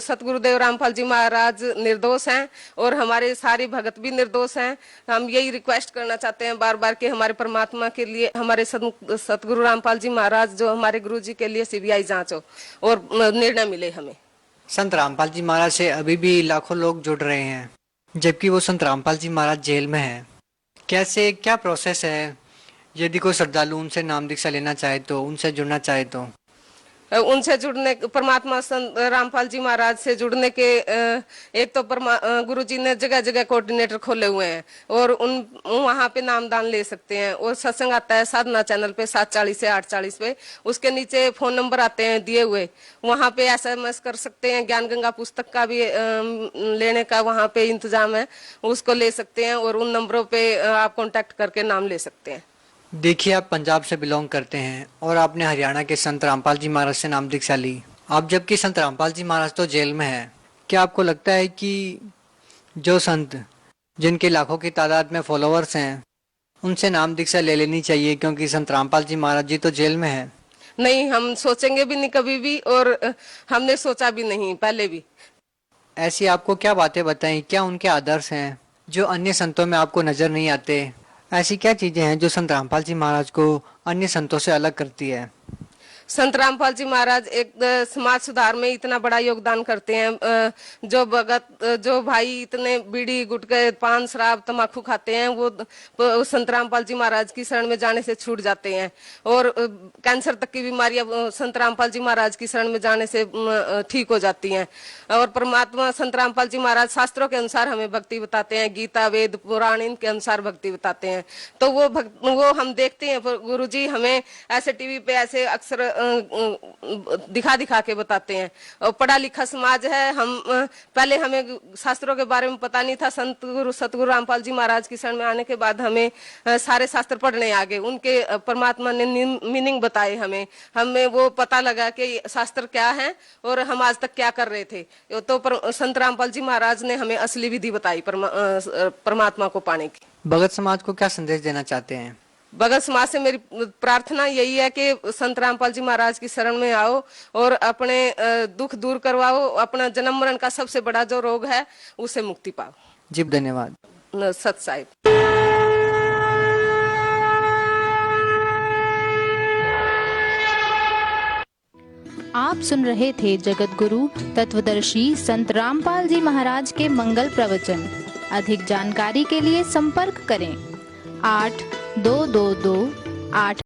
[SPEAKER 5] सतगुरुदेव रामपाल जी महाराज निर्दोष हैं और हमारे सारे भगत भी निर्दोष हैं। हम यही रिक्वेस्ट करना चाहते हैं बार बार कि हमारे परमात्मा के लिए, हमारे सतगुरु रामपाल जी महाराज जो हमारे गुरु जी के लिए सीबीआई जांच हो और निर्णय मिले हमें।
[SPEAKER 4] संत रामपाल जी महाराज से अभी भी लाखों लोग जुड़ रहे हैं, जबकि वो संत रामपाल जी महाराज जेल में है। कैसे, क्या प्रोसेस है? यदि कोई श्रद्धालु उनसे नाम दीक्षा लेना चाहे तो, उनसे जुड़ना चाहे तो?
[SPEAKER 5] उनसे जुड़ने, परमात्मा संत रामपाल जी महाराज से जुड़ने के एक तो गुरु जी ने जगह जगह कोऑर्डिनेटर खोले हुए हैं और वहां पे नामदान ले सकते हैं। और सत्संग आता है साधना चैनल पे 7:40 से 8:40 पे, उसके नीचे फोन नंबर आते हैं दिए हुए, वहां पे SMS कर सकते हैं। ज्ञान गंगा पुस्तक का भी लेने का वहां पे इंतजाम है, उसको ले सकते हैं और उन नंबरों पे आप कॉन्टेक्ट करके नाम ले सकते हैं।
[SPEAKER 4] देखिए, आप पंजाब से बिलोंग करते हैं और आपने हरियाणा के संत रामपाल जी महाराज से नाम दीक्षा ली। आप जबकि संत रामपाल जी महाराज तो जेल में है, क्या आपको लगता है कि जो संत जिनके लाखों की तादाद में फॉलोअर्स हैं उनसे नाम दीक्षा ले लेनी चाहिए, क्योंकि संत रामपाल जी महाराज जी तो जेल में है?
[SPEAKER 5] नहीं, हम सोचेंगे भी नहीं कभी भी, और हमने सोचा भी नहीं पहले भी।
[SPEAKER 4] ऐसी आपको क्या बातें बताई, क्या उनके आदर्श हैं जो अन्य संतों में आपको नजर नहीं आते? ऐसी क्या चीजें हैं जो संत रामपाल जी महाराज को अन्य संतों से अलग करती है?
[SPEAKER 5] संत रामपाल जी महाराज एक समाज सुधार में इतना बड़ा योगदान करते हैं। जो भगत, जो भाई इतने बीड़ी गुटखे पान शराब तम्बाकू खाते हैं, वो संत रामपाल जी महाराज की शरण में जाने से छूट जाते हैं। और कैंसर तक की बीमारियां संत रामपाल जी महाराज की शरण में जाने से ठीक हो जाती हैं। और परमात्मा संत रामपाल जी महाराज शास्त्रों के अनुसार हमें भक्ति बताते हैं, गीता वेद पुराण इनके अनुसार भक्ति बताते हैं। तो वो हम देखते हैं, गुरु जी हमें ऐसे टीवी पे ऐसे अक्सर दिखा दिखा के बताते हैं। और पढ़ा लिखा समाज है, हम पहले हमें शास्त्रों के बारे में पता नहीं था। सतगुरु रामपाल जी महाराज की शरण में आने के बाद हमें सारे शास्त्र पढ़ने आ गए, उनके परमात्मा ने मीनिंग बताए हमें वो पता लगा कि शास्त्र क्या है और हम आज तक क्या कर रहे थे। तो संत रामपाल जी महाराज ने हमें असली विधि बताई परमात्मा को पाने की।
[SPEAKER 4] भगत समाज को क्या संदेश देना चाहते हैं?
[SPEAKER 5] भगत समाज से मेरी प्रार्थना यही है कि संत रामपाल जी महाराज की शरण में आओ और अपने दुख दूर करवाओ, अपना जन्म मरण का सबसे बड़ा जो रोग है उससे मुक्ति पाओ।
[SPEAKER 4] जी धन्यवाद।
[SPEAKER 5] सत साहिब।
[SPEAKER 6] आप सुन रहे थे जगत गुरु तत्वदर्शी संत रामपाल जी महाराज के मंगल प्रवचन। अधिक जानकारी के लिए संपर्क करें 8222 8